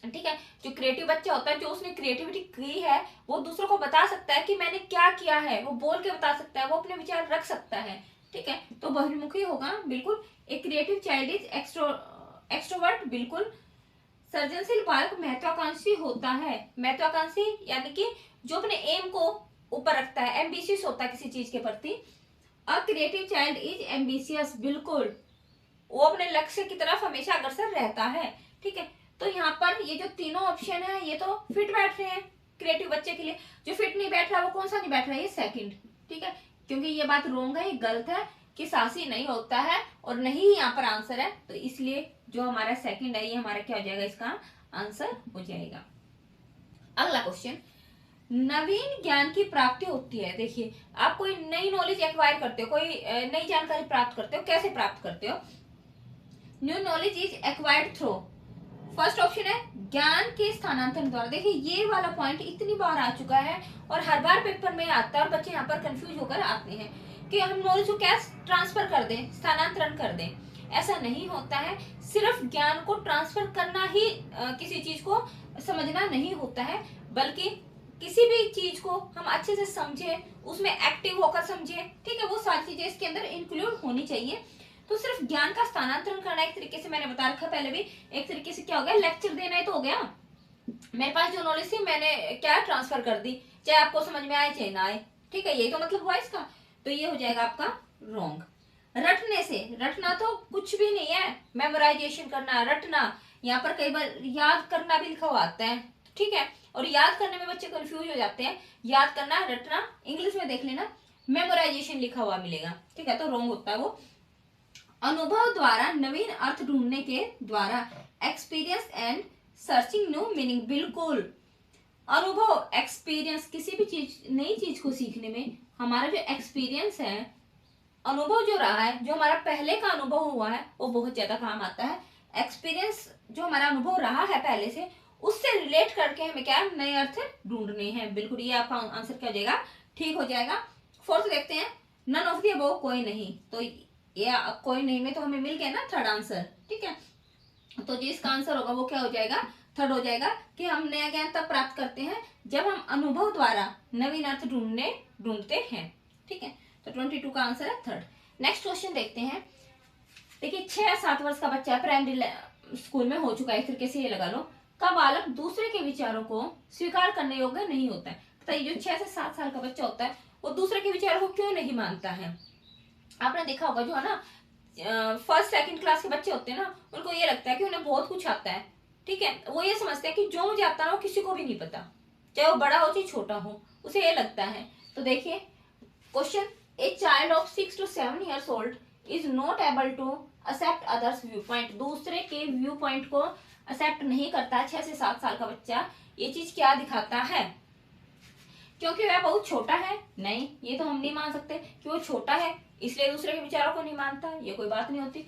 ठीक है। जो क्रिएटिव बच्चा होता है, जो उसने क्रिएटिविटी की है वो दूसरों को बता सकता है कि मैंने क्या किया है, वो बोल के बता सकता है, वो अपने विचार रख सकता है, ठीक है, तो बहुमुखी होगा बिल्कुल। एक क्रिएटिव चाइल्ड इज एक्सट्रोवर्ट, बिल्कुल। सृजनशील बालक महत्वाकांक्षी होता है, महत्वाकांक्षी यानी कि जो अपने एम को ऊपर रखता है, एम्बिशियस होता है किसी चीज के प्रति। A creative child is ambitious, बिल्कुल, वो अपने लक्ष्य की तरफ हमेशा अग्रसर रहता है, ठीक है। तो यहाँ पर ये जो तीनों ऑप्शन है ये तो फिट बैठ रहे हैं क्रिएटिव बच्चे के लिए। जो फिट नहीं बैठ रहा वो कौन सा नहीं बैठ रहा है? ये सेकंड, ठीक है, क्योंकि ये बात रॉन्ग है, ये गलत है कि साहसी नहीं होता है और नहीं यहाँ पर आंसर है, तो इसलिए जो हमारा सेकंड है ये हमारा क्या हो जाएगा? इसका आंसर हो जाएगा। अगला क्वेश्चन, नवीन ज्ञान की प्राप्ति होती है। देखिए आप कोई नई नॉलेज एक्वायर करते हो, कोई नई जानकारी प्राप्त करते हो, कैसे प्राप्त करते हो? New knowledge is acquired through, first option है ज्ञान के स्थानांतरण द्वारा। देखिए ये वाला पॉइंट इतनी बार आ चुका है और हर बार पेपर में आता है और बच्चे यहाँ पर कंफ्यूज होकर आते हैं कि हम नॉलेज को क्या ट्रांसफर कर दें, स्थानांतरण कर दें। ऐसा नहीं होता है, सिर्फ ज्ञान को ट्रांसफर करना ही किसी चीज को समझना नहीं होता है, बल्कि किसी भी चीज को हम अच्छे से समझे, उसमें एक्टिव होकर समझे, ठीक है, वो सारी चीजें इसके अंदर इंक्लूड होनी चाहिए। तो सिर्फ ज्ञान का स्थानांतरण करना एक तरीके से मैंने बता रखा पहले भी, एक तरीके से क्या हो गया? लेक्चर देना ही तो हो गया, मेरे पास जो नॉलेज थी मैंने क्या ट्रांसफर कर दी, चाहे आपको समझ में आए चाहे ना आए। ठीक है, यही तो मतलब हुआ इसका। तो ये हो जाएगा आपका रॉन्ग। रटने से, रटना तो कुछ भी नहीं है, मेमोराइजेशन करना, रटना। यहाँ पर कई बार याद करना भी लिखा हुआ आता है। ठीक है, और याद करने में बच्चे कंफ्यूज हो जाते हैं। याद करना, रटना, इंग्लिश में देख लेना, मेमोराइजेशन लिखा हुआ मिलेगा। ठीक है, तो रॉन्ग होता है वो। अनुभव द्वारा नवीन अर्थ ढूंढने के द्वारा, experience and searching new meaning. बिल्कुल, अनुभव, एक्सपीरियंस, किसी भी चीज, नई चीज को सीखने में हमारा जो एक्सपीरियंस है, अनुभव जो रहा है, जो हमारा पहले का अनुभव हुआ है, वो बहुत ज्यादा काम आता है। एक्सपीरियंस जो हमारा अनुभव रहा है पहले से, उससे रिलेट करके हमें क्या नए अर्थ ढूंढने हैं। बिल्कुल, ये आपका आंसर क्या हो जाएगा, ठीक हो जाएगा। फोर्थ देखते हैं, नन ऑफ दी अबव, कोई नहीं। तो ये कोई नहीं में तो हमें मिल गया ना थर्ड आंसर। ठीक है, तो जिसका आंसर होगा वो क्या हो जाएगा, थर्ड हो जाएगा। कि हम नया ज्ञान तब प्राप्त करते हैं जब हम अनुभव द्वारा नवीन अर्थ ढूंढते हैं। ठीक है, तो 22 का आंसर है थर्ड। नेक्स्ट क्वेश्चन देखते हैं। देखिए, 6 या 7 वर्ष का बच्चा प्राइमरी स्कूल में हो चुका है, एक तरीके से ये लगा लो, का बालक दूसरे के विचारों को स्वीकार करने योग्य नहीं होता है। तो ये जो 6 से 7 साल का बच्चा होता है, वो दूसरे के विचारों को क्यों नहीं मानता है। आपने देखा होगा, जो है ना फर्स्ट सेकंड क्लास के बच्चे होते हैं ना, उनको ये लगता है कि उन्हें बहुत कुछ आता है। ठीक है, वो ये समझते हैं कि जो मुझे आता है वो किसी को भी नहीं पता, चाहे वो बड़ा हो चाहे छोटा हो, उसे ये लगता है। तो देखिए question, a child of 6 to 7 years old is not able to accept others view point. दूसरे के व्यू पॉइंट को एक्सेप्ट नहीं करता। 6 से 7 साल का बच्चा, ये चीज क्या दिखाता है, क्योंकि वह बहुत छोटा है। नहीं, ये तो हम नहीं मान सकते कि वो छोटा है इसलिए दूसरे के विचारों को नहीं मानता, ये कोई बात नहीं होती।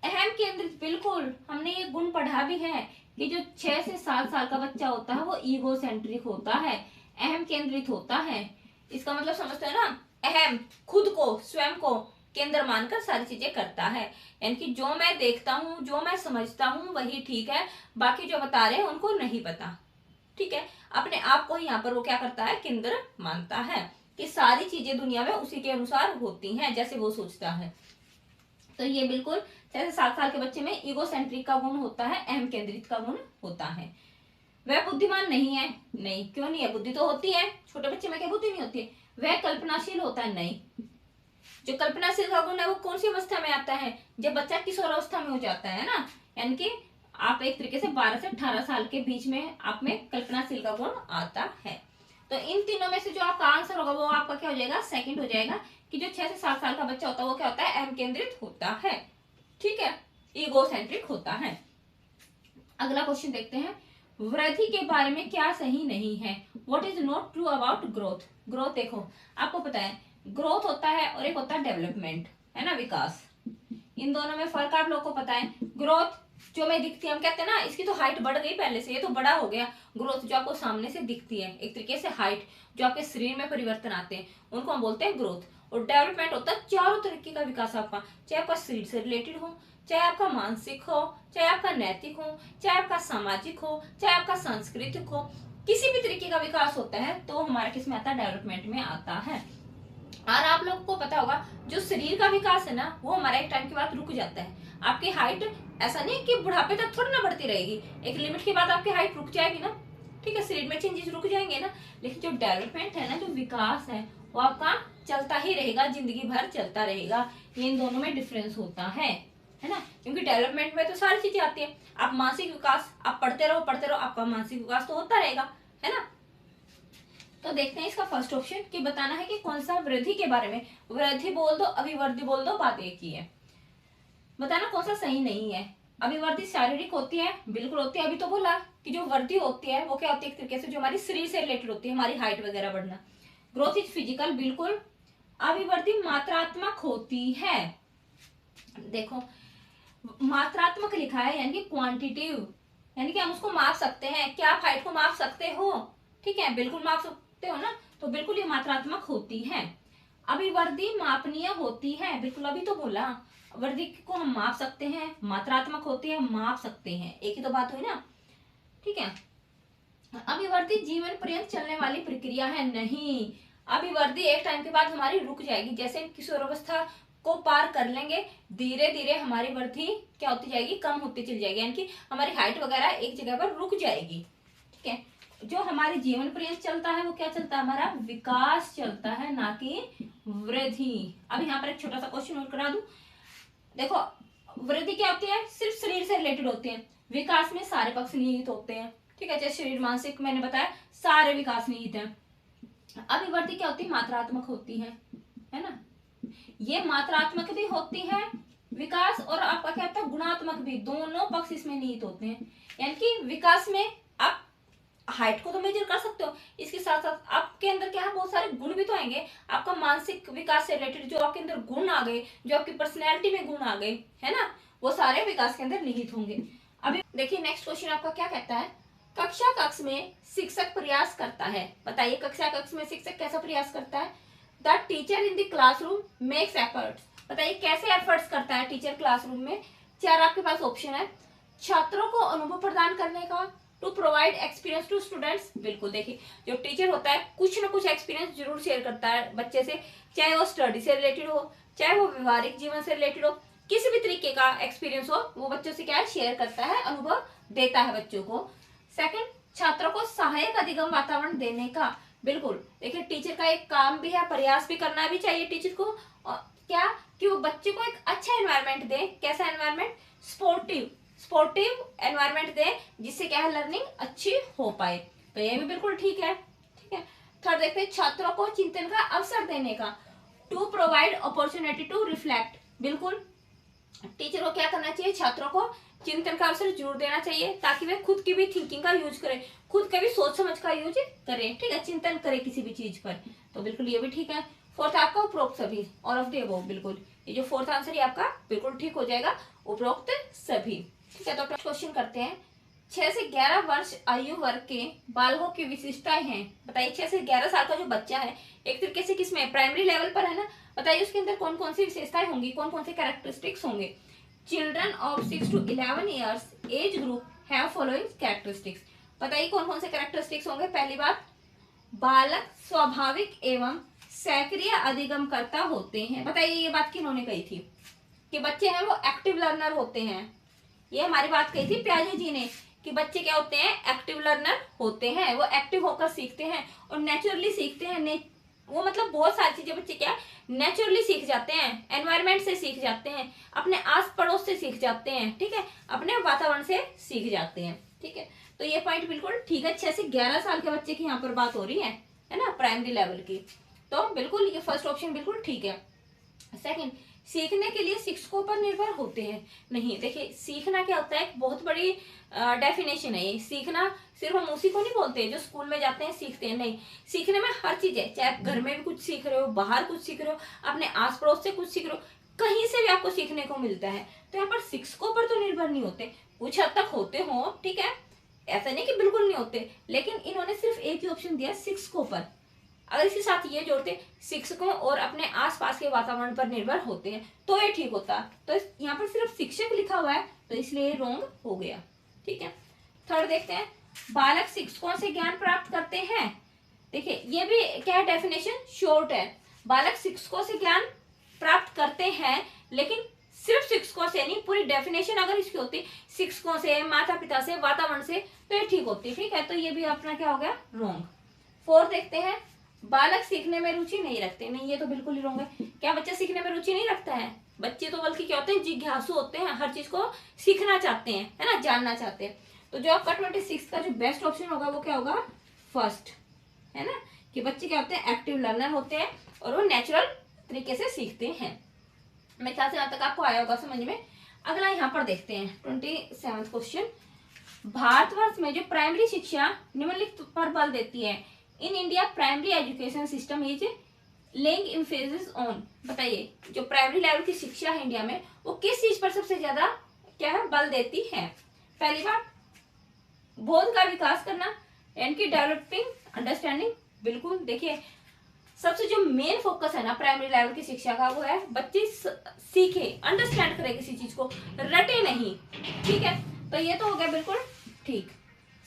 अहम केंद्रित, बिल्कुल हमने ये गुण पढ़ा भी है कि जो 6 से 7 साल का बच्चा होता है वो ईगो सेंट्रिक होता है, अहम केंद्रित होता है। इसका मतलब समझते हैं ना, अहम, खुद को, स्वयं को केंद्र मानकर सारी चीजें करता है। यानी कि जो मैं देखता हूँ, जो मैं समझता हूँ वही ठीक है, बाकी जो बता रहे हैं उनको नहीं पता। ठीक है, अपने आप को यहाँ पर वो क्या करता है, केंद्र मानता है कि सारी चीजें दुनिया में उसी के अनुसार होती हैं जैसे वो सोचता है। तो ये बिल्कुल 6 से 7 साल के बच्चे में ईगो सेंट्रिक का गुण होता है, अहम केंद्रित का गुण होता है। वह बुद्धिमान नहीं है। नहीं, क्यों नहीं है, बुद्धि तो होती है, छोटे बच्चे में क्या बुद्धि नहीं होती है। वह कल्पनाशील होता है। नहीं, जो कल्पनाशील का गुण है वो कौन सी अवस्था में आता है, जब बच्चा किशोर अवस्था में हो जाता है ना। यानी कि आप एक तरीके से 12 से 18 साल के बीच में आप में कल्पनाशील का गुण आता है। तो इन तीनों में से जो आपका आंसर होगा वो आपका क्या हो जाएगा, सेकंड हो जाएगा। कि जो 6 से 7 साल का बच्चा होता है वो क्या होता है, अहम केंद्रित होता है। ठीक है, ईगो सेंट्रिक होता है। अगला क्वेश्चन देखते हैं, वृद्धि के बारे में क्या सही नहीं है। What is not true about growth. Growth देखो, आपको पता है ग्रोथ होता है और एक होता है डेवलपमेंट, है ना, विकास। इन दोनों में फर्क आप लोग को पता है। ग्रोथ जो में दिखती है, हम कहते हैं ना इसकी तो हाइट बढ़ गई पहले से, ये तो बड़ा हो गया। ग्रोथ जो आपको सामने से दिखती है, एक तरीके से हाइट, जो आपके शरीर में परिवर्तन आते हैं, उनको हम बोलते हैं ग्रोथ। और डेवलपमेंट होता है चारों तरीके का विकास आपका, चाहे आपका शरीर से रिलेटेड हो, चाहे आपका मानसिक हो, चाहे आपका नैतिक हो, चाहे आपका सामाजिक हो, चाहे आपका सांस्कृतिक हो, किसी भी तरीके का विकास होता है तो हमारा किस में आता है, डेवलपमेंट में आता है। और आप लोगों को पता होगा जो शरीर का विकास है ना, वो हमारा एक टाइम के बाद रुक जाता है। आपकी हाइट ऐसा नहीं कि बुढ़ापे तक थोड़ी ना बढ़ती रहेगी, एक लिमिट के बाद आपकी हाइट रुक जाएगी ना। ठीक है, शरीर में चेंजेस रुक जाएंगे ना, लेकिन जो डेवलपमेंट है ना, जो विकास है, वो आपका चलता ही रहेगा, जिंदगी भर चलता रहेगा। ये इन दोनों में डिफरेंस होता है ना। क्योंकि डेवलपमेंट में तो सारी चीजें आती है। आप मानसिक विकास, आप पढ़ते रहो, आपका मानसिक विकास तो होता रहेगा, है ना। तो देखते हैं इसका फर्स्ट ऑप्शन कि बताना है कि कौन सा वृद्धि के बारे में, वृद्धि बोल दो, अभिवृद्धि बोल दो, बात एक ही है। बताना कौन सा सही नहीं है। अभिवृद्धि शारीरिक होती है, बिल्कुल होती है। अभी तो बोला कि जो वृद्धि होती है वो क्या होती है, एक तरीके से जो हमारी शरीर से रिलेटेड होती है, हमारी हाइट वगैरह बढ़ना। ग्रोथ इज फिजिकल, बिल्कुल। अभिवृद्धि मात्रात्मक होती है। देखो, मात्रात्मक लिखा है यानी कि क्वांटिटिव, यानी कि हम उसको माप सकते हैं। क्या आप हाइट को माप सकते हो? ठीक है, बिल्कुल माप सकते हो ना, तो बिल्कुल ये मात्रात्मक होती है। अभिवृद्धि मापनीय होती है, बिल्कुल अभी तो बोला। वृद्धि को हम माप सकते हैं, मात्रात्मक होती है, माप सकते हैं, एक ही तो बात हुई ना। ठीक है, अभिवृद्धि जीवन पर्यंत चलने वाली प्रक्रिया है। नहीं, अभिवृद्धि एक टाइम के बाद हमारी रुक जाएगी। जैसे किशोरावस्था को पार कर लेंगे, धीरे धीरे हमारी वृद्धि क्या होती जाएगी, कम होती चली जाएगी, यानी कि हमारी हाइट वगैरह एक जगह पर रुक जाएगी। ठीक है। जो हमारे जीवन पर्यंत चलता है वो क्या चलता है, हमारा विकास चलता है, ना कि वृद्धि। अब यहाँ पर एक छोटा सा क्वेश्चन और करा दूं। देखो वृद्धि क्या होती है, सिर्फ शरीर से रिलेटेड होती है, विकास में सारे पक्ष निहित होते हैं, ठीक है। जैसे शरीर मानसिक मैंने बताया सारे विकास निहित हैं। अभिवृद्धि क्या होती है, मात्रात्मक होती है ना, ये मात्रात्मक भी होती है विकास, और आपका क्या होता है गुणात्मक भी, दोनों पक्ष इसमें निहित होते हैं। यानी कि विकास में आप हाइट को तो मेजर कर सकते हो, इसके साथ साथ आपके अंदर क्या है बहुत सारे गुण भी तो आएंगे, आपका मानसिक विकास से रिलेटेड जो आपके अंदर गुण आ गए, जो आपकी पर्सनैलिटी में गुण आ गए, है ना, वो सारे विकास के अंदर निहित होंगे। अभी देखिए नेक्स्ट क्वेश्चन आपका क्या कहता है, कक्षा कक्ष में शिक्षक प्रयास करता है। बताइए कक्षा कक्ष में शिक्षक कैसा प्रयास करता है। The teacher in the classroom makes efforts. बताइए कैसे एफर्ट्स करता है टीचर क्लासरूम में। चार आपके पास ऑप्शन है, छात्रों को अनुभव प्रदान करने का, to provide experience to students. बिल्कुल देखिए जो टीचर होता है कुछ ना कुछ एक्सपीरियंस जरूर शेयर करता है बच्चे से, चाहे वो स्टडी से रिलेटेड हो, चाहे वो व्यवहारिक जीवन से रिलेटेड हो, किसी भी तरीके का एक्सपीरियंस हो वो बच्चों से क्या है शेयर करता है, अनुभव देता है बच्चों को। सेकंड, छात्रों को सहायक अधिगम वातावरण देने का। बिल्कुल देखिए टीचर का एक काम भी है, प्रयास भी करना भी चाहिए टीचर को, क्या कि वो बच्चे को एक अच्छा एनवायरनमेंट दे। कैसा एनवायरनमेंट, स्पोर्टिव एनवायरनमेंट दे, जिससे क्या है लर्निंग अच्छी हो पाए। तो ये भी बिल्कुल ठीक है, ठीक है। थर्ड देखते हैं, छात्रों को चिंतन का अवसर देने का, to provide opportunity to reflect. बिल्कुल टीचर को क्या करना चाहिए, छात्रों को चिंतन का अवसर जरूर देना चाहिए, ताकि वे खुद की भी थिंकिंग का यूज करें, खुद का भी सोच समझ का यूज करें, ठीक है, चिंतन करें किसी भी चीज पर। तो बिल्कुल ये भी ठीक है। फोर्थ आपका उपरोक्त सभी, ऑल ऑफ द अबव। बिल्कुल ये जो फोर्थ आंसर है आपका बिल्कुल ठीक हो जाएगा, उपरोक्त सभी, ठीक है। तो क्वेश्चन करते हैं, 6 से 11 वर्ष आयु वर्ग के बालकों की विशिष्टताएं हैं। बताइए 6 से 11 साल का जो बच्चा है एक तरीके से किसमें, प्राइमरी लेवल पर है ना, बताइए उसके अंदर कौन कौन सी विशेषताएं होंगी, कौन कौन से कैरेक्टरिस्टिक्स होंगे। Children of 6 to 11 years age group have following characteristics. बताइए कौन कौन से कैरेक्टरिस्टिक्स होंगे। पहली बात, बालक स्वाभाविक एवं सक्रिय अधिगमकर्ता होते हैं। बताइए ये बात किन्होंने कही थी, कि बच्चे हैं वो एक्टिव लर्नर होते हैं। ये हमारी बात कही थी प्याजे जी ने, कि बच्चे क्या होते हैं, एक्टिव लर्नर होते हैं, वो एक्टिव होकर सीखते हैं और नेचुरली सीखते हैं। वो मतलब बहुत सारी चीजें बच्चे क्या नेचुरली सीख जाते हैं, एनवायरनमेंट से सीख जाते हैं, अपने आस पड़ोस से सीख जाते हैं, ठीक है, अपने वातावरण से सीख जाते हैं, ठीक है। तो ये पॉइंट बिल्कुल ठीक है। 6 से 11 साल के बच्चे की यहाँ पर बात हो रही है ना, प्राइमरी लेवल की। तो बिल्कुल ये फर्स्ट ऑप्शन बिल्कुल ठीक है। सेकंड, सीखने के लिए शिक्षकों पर निर्भर होते हैं। नहीं, देखिए सीखना क्या होता है, एक बहुत बड़ी डेफिनेशन है ये। सीखना सिर्फ हम उसी को नहीं बोलते जो स्कूल में जाते हैं सीखते हैं, नहीं, सीखने में हर चीज है, चाहे आप घर में भी कुछ सीख रहे हो, बाहर कुछ सीख रहे हो, अपने आस पड़ोस से कुछ सीख रहे हो, कहीं से भी आपको सीखने को मिलता है। तो यहाँ पर शिक्षकों पर तो निर्भर नहीं होते, कुछ हद तक होते हो, ठीक है, ऐसा नहीं कि बिल्कुल नहीं होते, लेकिन इन्होंने सिर्फ एक ही ऑप्शन दिया शिक्षकों पर। अगर इसके साथ ये जोड़ते शिक्षकों और अपने आसपास के वातावरण पर निर्भर होते हैं तो ये ठीक होता। तो यहाँ पर सिर्फ शिक्षक लिखा हुआ है तो इसलिए रॉन्ग हो गया, ठीक है। थर्ड देखते हैं, बालक शिक्षकों से ज्ञान प्राप्त करते हैं। देखिए ये भी क्या है, डेफिनेशन शॉर्ट है। बालक शिक्षकों से ज्ञान प्राप्त करते हैं, लेकिन सिर्फ शिक्षकों से नहीं, पूरी डेफिनेशन अगर इसकी होती शिक्षकों से, माता पिता से, वातावरण से, तो ये ठीक होती, ठीक है। तो ये भी अपना क्या हो गया, रॉन्ग। फोर्थ देखते हैं, बालक सीखने में रुचि नहीं रखते। नहीं, ये तो बिल्कुल ही रॉन्ग है। क्या बच्चा सीखने में रुचि नहीं रखता है? बच्चे तो बल्कि क्या होते हैं, जिज्ञासु होते हैं, हर चीज को सीखना चाहते हैं, है ना, जानना चाहते हैं। तो जो आपका 26 का जो बेस्ट ऑप्शन होगा वो क्या होगा, फर्स्ट, है ना, कि बच्चे क्या होते हैं, एक्टिव लर्नर होते हैं और वो नेचुरल तरीके से सीखते हैं। मेरे ख्याल से यहाँ तक आपको आया होगा समझ में। अगला यहाँ पर देखते हैं 27वां क्वेश्चन, भारतवर्ष में जो प्राइमरी शिक्षा निम्नलिखित पर बल देती है। In India primary education system is laying emphasis on. बताइए जो प्राइमरी लेवल की शिक्षा है इंडिया में वो किस चीज पर सबसे ज्यादा क्या है, बल देती है। पहली बात, बोध का विकास करना, यानी कि डेवलपिंग अंडरस्टैंडिंग। बिल्कुल देखिए सबसे जो मेन फोकस है ना प्राइमरी लेवल की शिक्षा का वो है बच्चे सीखे, अंडरस्टैंड करे किसी चीज को, रटे नहीं, ठीक है। तो ये तो हो गया बिल्कुल ठीक।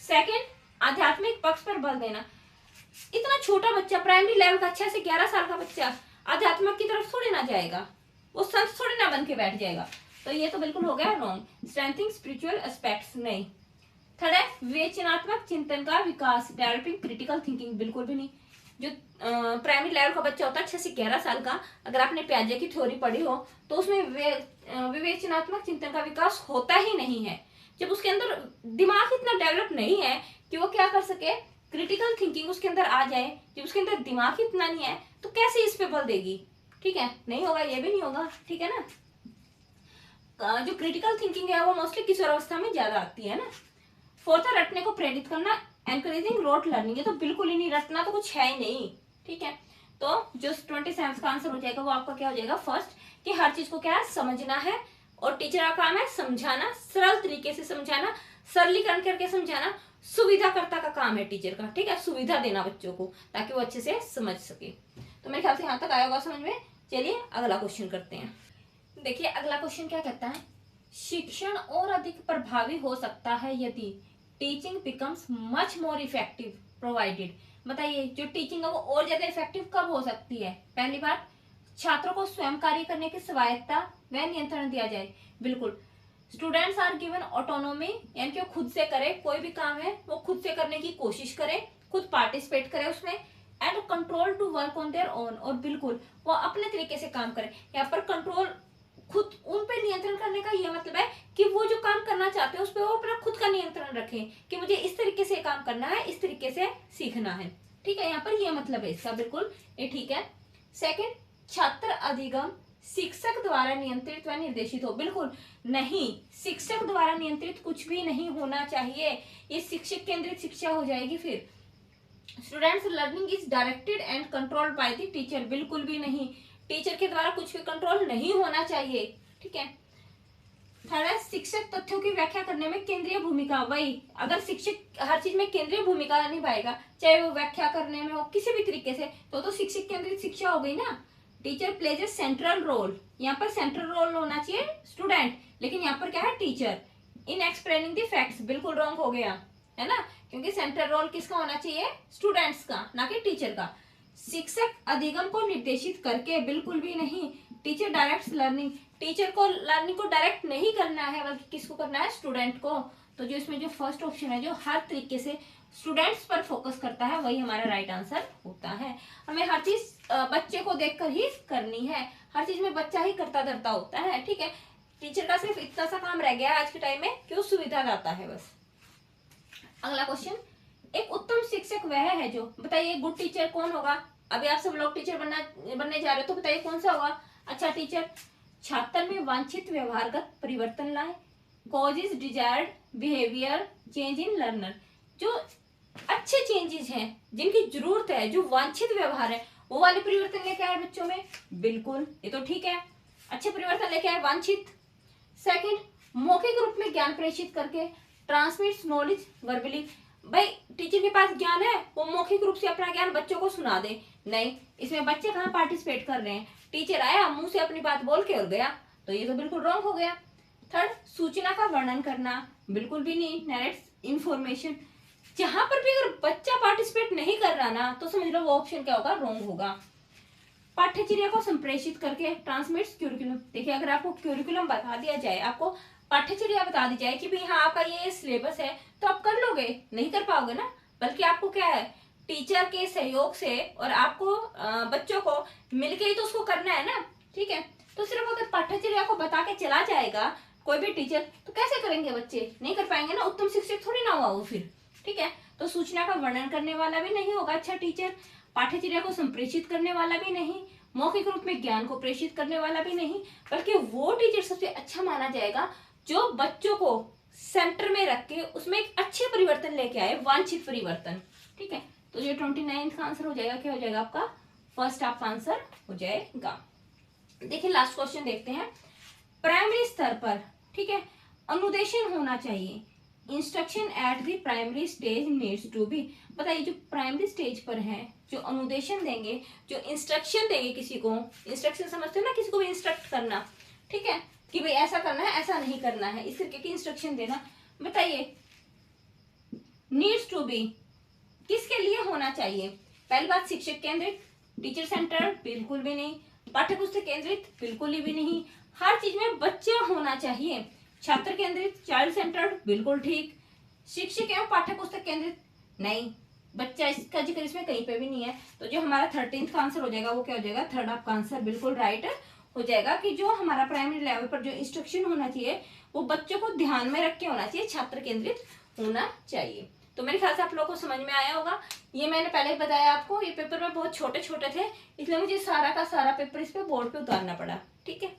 सेकंड, आध्यात्मिक पक्ष पर बल देना। इतना छोटा बच्चा प्राइमरी लेवल का 6 से 11 साल का बच्चा आध्यात्मिक की तरफ थोड़ी ना जाएगा, वो संत थोड़ी ना बन के बैठ जाएगा। तो ये तो बिल्कुल हो गया रॉन्ग। स्ट्रेंथिंग स्पिरिचुअल एस्पेक्ट्स, नहीं। थर्ड है विवेचनात्मक चिंतन का विकास, डेवलपिंग क्रिटिकल थिंकिंग, बिल्कुल भी नहीं। जो प्राइमरी लेवल का बच्चा होता है 6 से 11 साल का, अगर आपने पियाजे की थ्योरी पढ़ी हो तो उसमें विवेचनात्मक चिंतन का विकास होता ही नहीं है। जब उसके अंदर दिमाग इतना डेवलप नहीं है कि वो क्या कर सके, क्रिटिकल थिंकिंग उसके अंदर आ जाए, जब उसके अंदर दिमाग इतना नहीं है तो कैसे इस पे बल देगी, ठीक है, नहीं होगा, ये भी नहीं होगा, ठीक है ना। जो क्रिटिकल थिंकिंग है वो मोस्टली किशोरावस्था में ज्यादा आती है ना। फोर्थ है रटने को प्रेरित करना, एनकरेजिंग रोट लर्निंग, ये तो बिल्कुल ही नहीं, रटना तो कुछ है ही नहीं, ठीक है। तो जो 27 का आंसर हो जाएगा वो आपका क्या हो जाएगा, फर्स्ट, कि हर चीज को क्या है, समझना है, और टीचर का काम है समझाना, सरल तरीके से समझाना, सरलीकरण करके समझाना, सुविधाकर्ता का काम है टीचर का, ठीक है, सुविधा देना बच्चों को ताकि वो अच्छे से समझ सके। तो मेरे ख्याल से यहाँ तक आया होगा समझ में। चलिए अगला क्वेश्चन करते हैं। देखिए अगला क्वेश्चन क्या कहता है, शिक्षण और अधिक प्रभावी हो सकता है यदि teaching becomes much more effective provided. बताइए जो टीचिंग है वो और ज्यादा इफेक्टिव कब हो सकती है। पहली बात, छात्रों को स्वयं कार्य करने की स्वायत्ता व नियंत्रण दिया जाए, बिल्कुल। स्टूडेंट्स आर गिवन ऑटोनोमी, यानी कि वो खुद से करे, कोई भी काम है वो खुद से करने की कोशिश करे, खुद पार्टिसिपेट करे उसमें, and control to work on their own, और बिल्कुल वो अपने तरीके से काम करे। यहाँ पर कंट्रोल, खुद उन पे नियंत्रण करने का ये मतलब है कि वो जो काम करना चाहते हैं उस पर वो अपना खुद का नियंत्रण रखें कि मुझे इस तरीके से काम करना है, इस तरीके से सीखना है, ठीक है, यहाँ पर ये मतलब है इसका, बिल्कुल ये ठीक है। सेकंड, छात्र अधिगम शिक्षक द्वारा नियंत्रित व निर्देशित हो, बिल्कुल नहीं, शिक्षक द्वारा नियंत्रित कुछ भी नहीं होना चाहिए, ये शिक्षक केंद्रित शिक्षा हो जाएगी फिर। Students learning is directed and controlled by the teacher, बिल्कुल भी नहीं, टीचर के द्वारा कुछ भी कंट्रोल नहीं होना चाहिए, ठीक है। थर्ड है, शिक्षक तथ्यों की व्याख्या करने में केंद्रीय भूमिका, वही, अगर शिक्षक हर चीज में केंद्रीय भूमिका निभाएगा, चाहे वो व्याख्या करने में हो किसी भी तरीके से, तो शिक्षक केंद्रित शिक्षा हो गई ना। Teacher plays a central role, यहाँ पर सेंट्रल रोल होना चाहिए स्टूडेंट, लेकिन यहाँ पर क्या है, teacher. In explaining the facts, बिल्कुल रॉन्ग हो गया है ना, क्योंकि सेंट्रल रोल किसका होना चाहिए, स्टूडेंट्स का, ना कि टीचर का। शिक्षक अधिगम को निर्देशित करके, बिल्कुल भी नहीं, टीचर डायरेक्ट लर्निंग, टीचर को लर्निंग को डायरेक्ट नहीं करना है बल्कि किसको करना है, स्टूडेंट को। तो जो इसमें जो फर्स्ट ऑप्शन है जो हर तरीके से स्टूडेंट्स पर फोकस करता है वही हमारा राइट आंसर होता है। हमें हर चीज बच्चे को देखकर ही करनी है, हर चीज में बच्चा ही करता धरता होता है, ठीक है। टीचर का सिर्फ इतना सा काम रह गया आज के टाइम में कि वो सुविधा दाता है बस। अगला क्वेश्चन, एक उत्तम शिक्षक वह है जो, बताइए गुड टीचर कौन होगा। अभी आप सब लोग टीचर बनने जा रहे हो तो बताइए कौन सा होगा अच्छा टीचर। छात्र में वांछित व्यवहारगत परिवर्तन लाए, causes desired behaviour change in learner, जो अच्छे चेंजेस हैं, जिनकी जरूरत है, जो वांछित व्यवहार है, वो वाले परिवर्तन लेके आए बच्चों में, बिल्कुल ये तो ठीक है, अच्छे परिवर्तन लेके आए, वांछित। सेकंड, मौखिक रूप में ज्ञान प्रेषित करके, ट्रांसमिट्स नॉलेज वर्बली, भाई टीचर के पास ज्ञान है वो मौखिक रूप से अपना ज्ञान बच्चों को सुना दे, नहीं, इसमें बच्चे कहाँ पार्टिसिपेट कर रहे हैं, टीचर आया मुंह से अपनी बात बोल के और गया, तो ये तो बिल्कुल रॉन्ग हो गया। थर्ड, सूचना का वर्णन करना, बिल्कुल भी नहीं, नरेट्स इंफॉर्मेशन, जहां पर भी अगर बच्चा पार्टिसिपेट नहीं कर रहा ना तो समझ लो वो ऑप्शन क्या होगा, रॉन्ग होगा। पाठ्यचर्या को संप्रेषित करके, ट्रांसमिट्स क्यूरिकुलम, देखिए अगर आपको क्यूरिकुलम बता दिया जाए, आपको पाठ्यचर्या बता दी जाए कि भाई हाँ आपका ये सिलेबस है, तो आप कर लोगे, नहीं कर पाओगे ना, बल्कि आपको क्या है, टीचर के सहयोग से और आपको बच्चों को मिलके ही तो उसको करना है ना, ठीक है। तो सिर्फ अगर पाठ्यचर्या को बता के चला जाएगा कोई भी टीचर तो कैसे करेंगे बच्चे, नहीं कर पाएंगे ना, उत्तम शिक्षक थोड़ी ना हुआ वो फिर, ठीक है। तो सूचना का वर्णन करने वाला भी नहीं होगा अच्छा टीचर, पाठ्यचर्या को संप्रेषित करने वाला भी नहीं, मौखिक रूप में ज्ञान को प्रेषित करने वाला भी नहीं, बल्कि वो टीचर सबसे अच्छा माना जाएगा जो बच्चों को सेंटर में रख के उसमें एक अच्छे परिवर्तन लेके आए, वांछित परिवर्तन, ठीक है। तो जो 29 का आंसर हो जाएगा क्या हो जाएगा आपका, फर्स्ट आपका आंसर हो जाएगा। देखिए लास्ट क्वेश्चन देखते हैं, प्राइमरी स्तर पर, ठीक है, अनुदेशन होना चाहिए, instruction at the primary stage needs to be, बताइए जो प्राइमरी स्टेज पर है जो अनुदेशन देंगे, जो इंस्ट्रक्शन देंगे किसी को, इंस्ट्रक्शन समझते हो ना, किसी को भी इंस्ट्रक्ट करना, ठीक है, कि भाई ऐसा करना है ऐसा नहीं करना है, इस तरीके की इंस्ट्रक्शन देना, बताइए नीड्स टू बी किसके लिए होना चाहिए। पहली बात, शिक्षक केंद्रित, टीचर सेंटर्ड, बिल्कुल भी नहीं, पाठ्यपुस्तक केंद्रित, बिल्कुल ही भी नहीं, हर चीज में बच्चा होना चाहिए, छात्र केंद्रित, चाइल्ड सेंटर्ड, बिल्कुल ठीक, शिक्षक एवं पाठ्य पुस्तक केंद्रित नहीं, बच्चा इसका जिक्र इसमें कहीं पे भी नहीं है। तो जो हमारा 13th का आंसर हो जाएगा वो क्या हो जाएगा, थर्ड आपका आंसर बिल्कुल राइट हो जाएगा कि जो हमारा प्राइमरी लेवल पर जो इंस्ट्रक्शन होना चाहिए वो बच्चों को ध्यान में रख के होना चाहिए, छात्र केंद्रित होना चाहिए। तो मेरे ख्याल से आप लोगों को समझ में आया होगा। ये मैंने पहले ही बताया आपको, ये पेपर में बहुत छोटे छोटे थे, इसलिए मुझे सारा का सारा पेपर इस पे बोर्ड पे उतारना पड़ा। ठीक है।